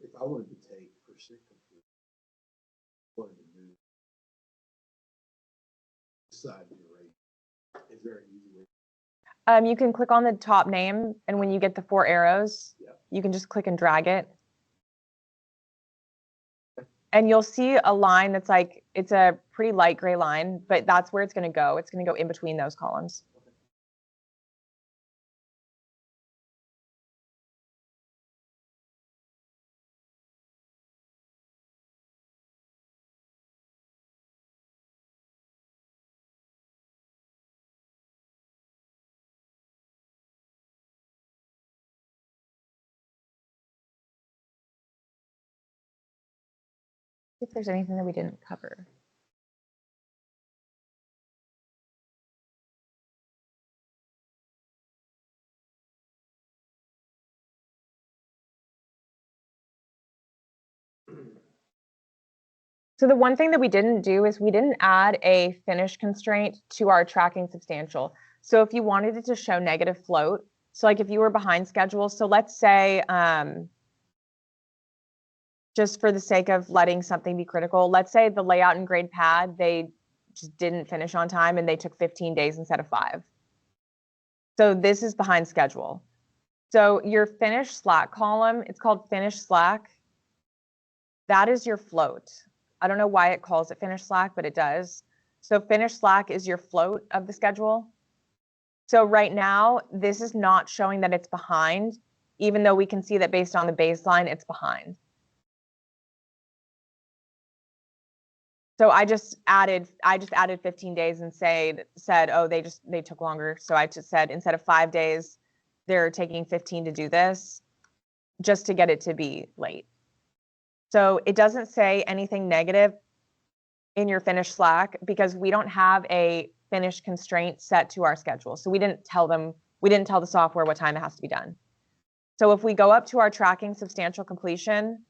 If I wanted to take percent complete, wanted to move side duration, is there an easy way? You can click on the top name, and when you get the 4 arrows, Yeah. you can just click and drag it. And you'll see a line that's like, it's a pretty light gray line, but that's where it's going to go. It's going to go in between those columns. See if there's anything that we didn't cover. So the one thing that we didn't do is we didn't add a finish constraint to our tracking substantial. So if you wanted it to show negative float, so like if you were behind schedule, so let's say, just for the sake of letting something be critical, let's say the layout and grade pad, they just didn't finish on time and they took 15 days instead of 5. So this is behind schedule. So your finish slack column, it's called finish slack. That is your float. I don't know why it calls it finish slack, but it does. So finish slack is your float of the schedule. So right now, this is not showing that it's behind, even though we can see that based on the baseline, it's behind. So I just added 15 days and said, oh, they took longer. So I just said, instead of 5 days, they're taking 15 to do this, just to get it to be late. So it doesn't say anything negative in your finish slack because we don't have a finish constraint set to our schedule. So we didn't tell the software what time it has to be done. So if we go up to our tracking substantial completion,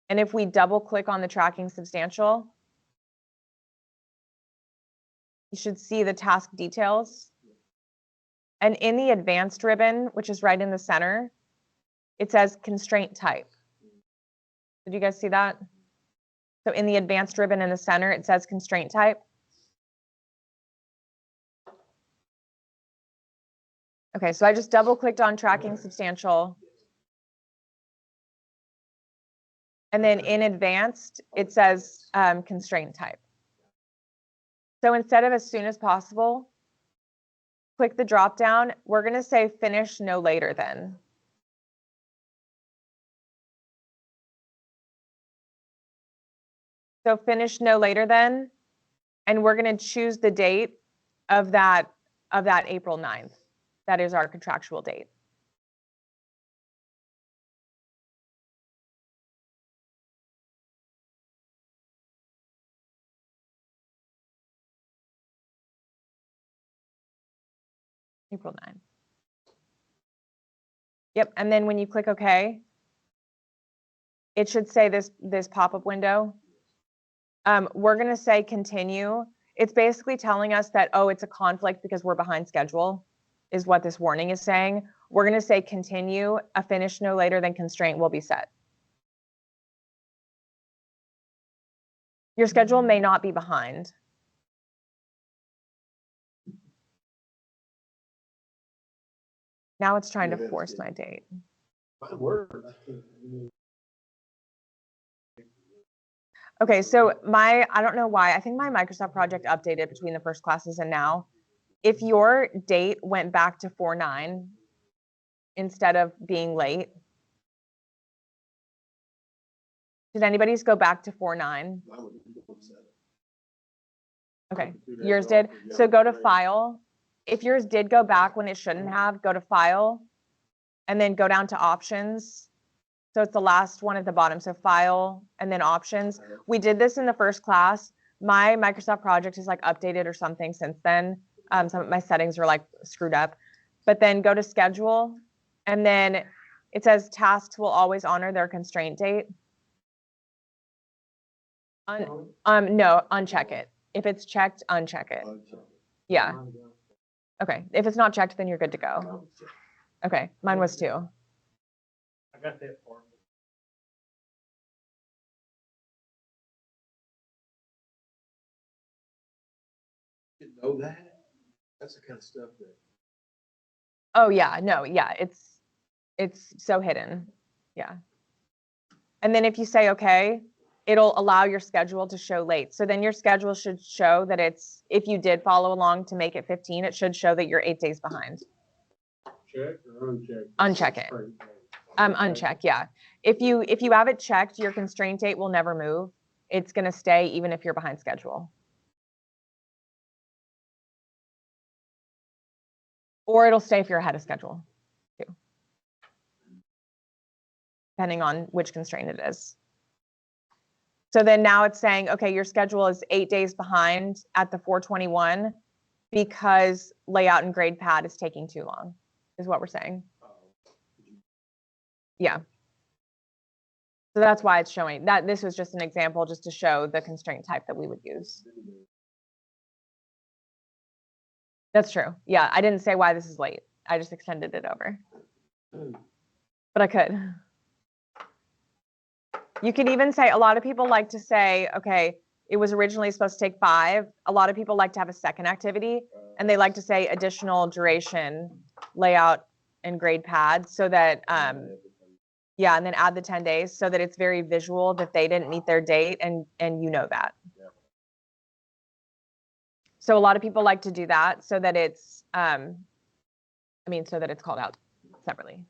and if we double click on the tracking substantial, you should see the task details. And in the advanced ribbon, which is right in the center, it says constraint type. Did you guys see that? So in the advanced ribbon in the center, it says constraint type. Okay, so I just double clicked on tracking substantial. And then in advanced, it says constraint type. So instead of as soon as possible, click the drop down. We're going to say finish no later than. So finish no later than, and we're going to choose the date of that April 9th. That is our contractual date. April 9th. Yep, and then when you click OK, it should say this pop-up window. We're going to say continue. It's basically telling us that, oh, it's a conflict because we're behind schedule, is what this warning is saying. We're going to say continue, a finish no later than constraint will be set. Your schedule may not be behind. Now it's trying to force my date. My word. Okay, so I don't know why, I think my Microsoft project updated between the first classes and now. If your date went back to 4/9 instead of being late, did anybody's go back to 4/9? Okay, yours did. So go to File. If yours did go back when it shouldn't have, go to File, and then go down to Options. So it's the last one at the bottom. So File, and then Options. We did this in the first class. My Microsoft project is like updated or something since then. Some of my settings are like screwed up. But then go to Schedule, and then it says tasks will always honor their constraint date. No, uncheck it. If it's checked, uncheck it. Yeah. Okay. If it's not checked, then you're good to go. Okay. Mine was too. I got that part. You know that? That's the kind of stuff that. Oh yeah, no, yeah, it's so hidden. Yeah. And then if you say okay, it'll allow your schedule to show late. So then your schedule should show that it's, if you did follow along to make it 15, it should show that you're 8 days behind. Check or uncheck? Uncheck it. Uncheck, yeah. If you have it checked, your constraint date will never move. It's going to stay even if you're behind schedule. Or it'll stay if you're ahead of schedule, too. Depending on which constraint it is. So then now it's saying, okay, your schedule is 8 days behind at the 4/21 because layout and grade pad is taking too long, is what we're saying. Yeah. So that's why it's showing that this was just an example just to show the constraint type that we would use. That's true. Yeah, I didn't say why this is late. I just extended it over. But I could. You could even say, a lot of people like to say, okay, it was originally supposed to take 5. A lot of people like to have a second activity, and they like to say additional duration, layout, and grade pad, so that, yeah, and then add the 10 days so that it's very visual that they didn't meet their date, and you know that. So a lot of people like to do that so that it's, so that it's called out separately.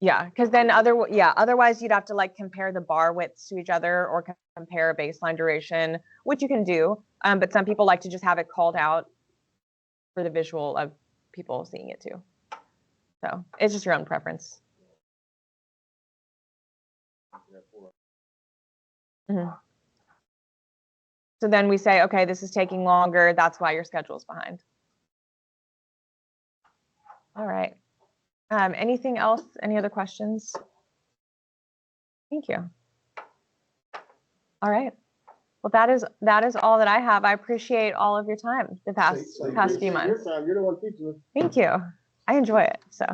Yeah, because then otherwise you'd have to like compare the bar widths to each other or compare a baseline duration, which you can do. But some people like to just have it called out for the visual of people seeing it too. So it's just your own preference. Mhm. So then we say, okay, this is taking longer. That's why your schedule's behind. All right. Anything else? Any other questions? Thank you. All right. Well, that is all that I have. I appreciate all of your time the past few months. You're the one teaching us. Thank you. I enjoy it. So.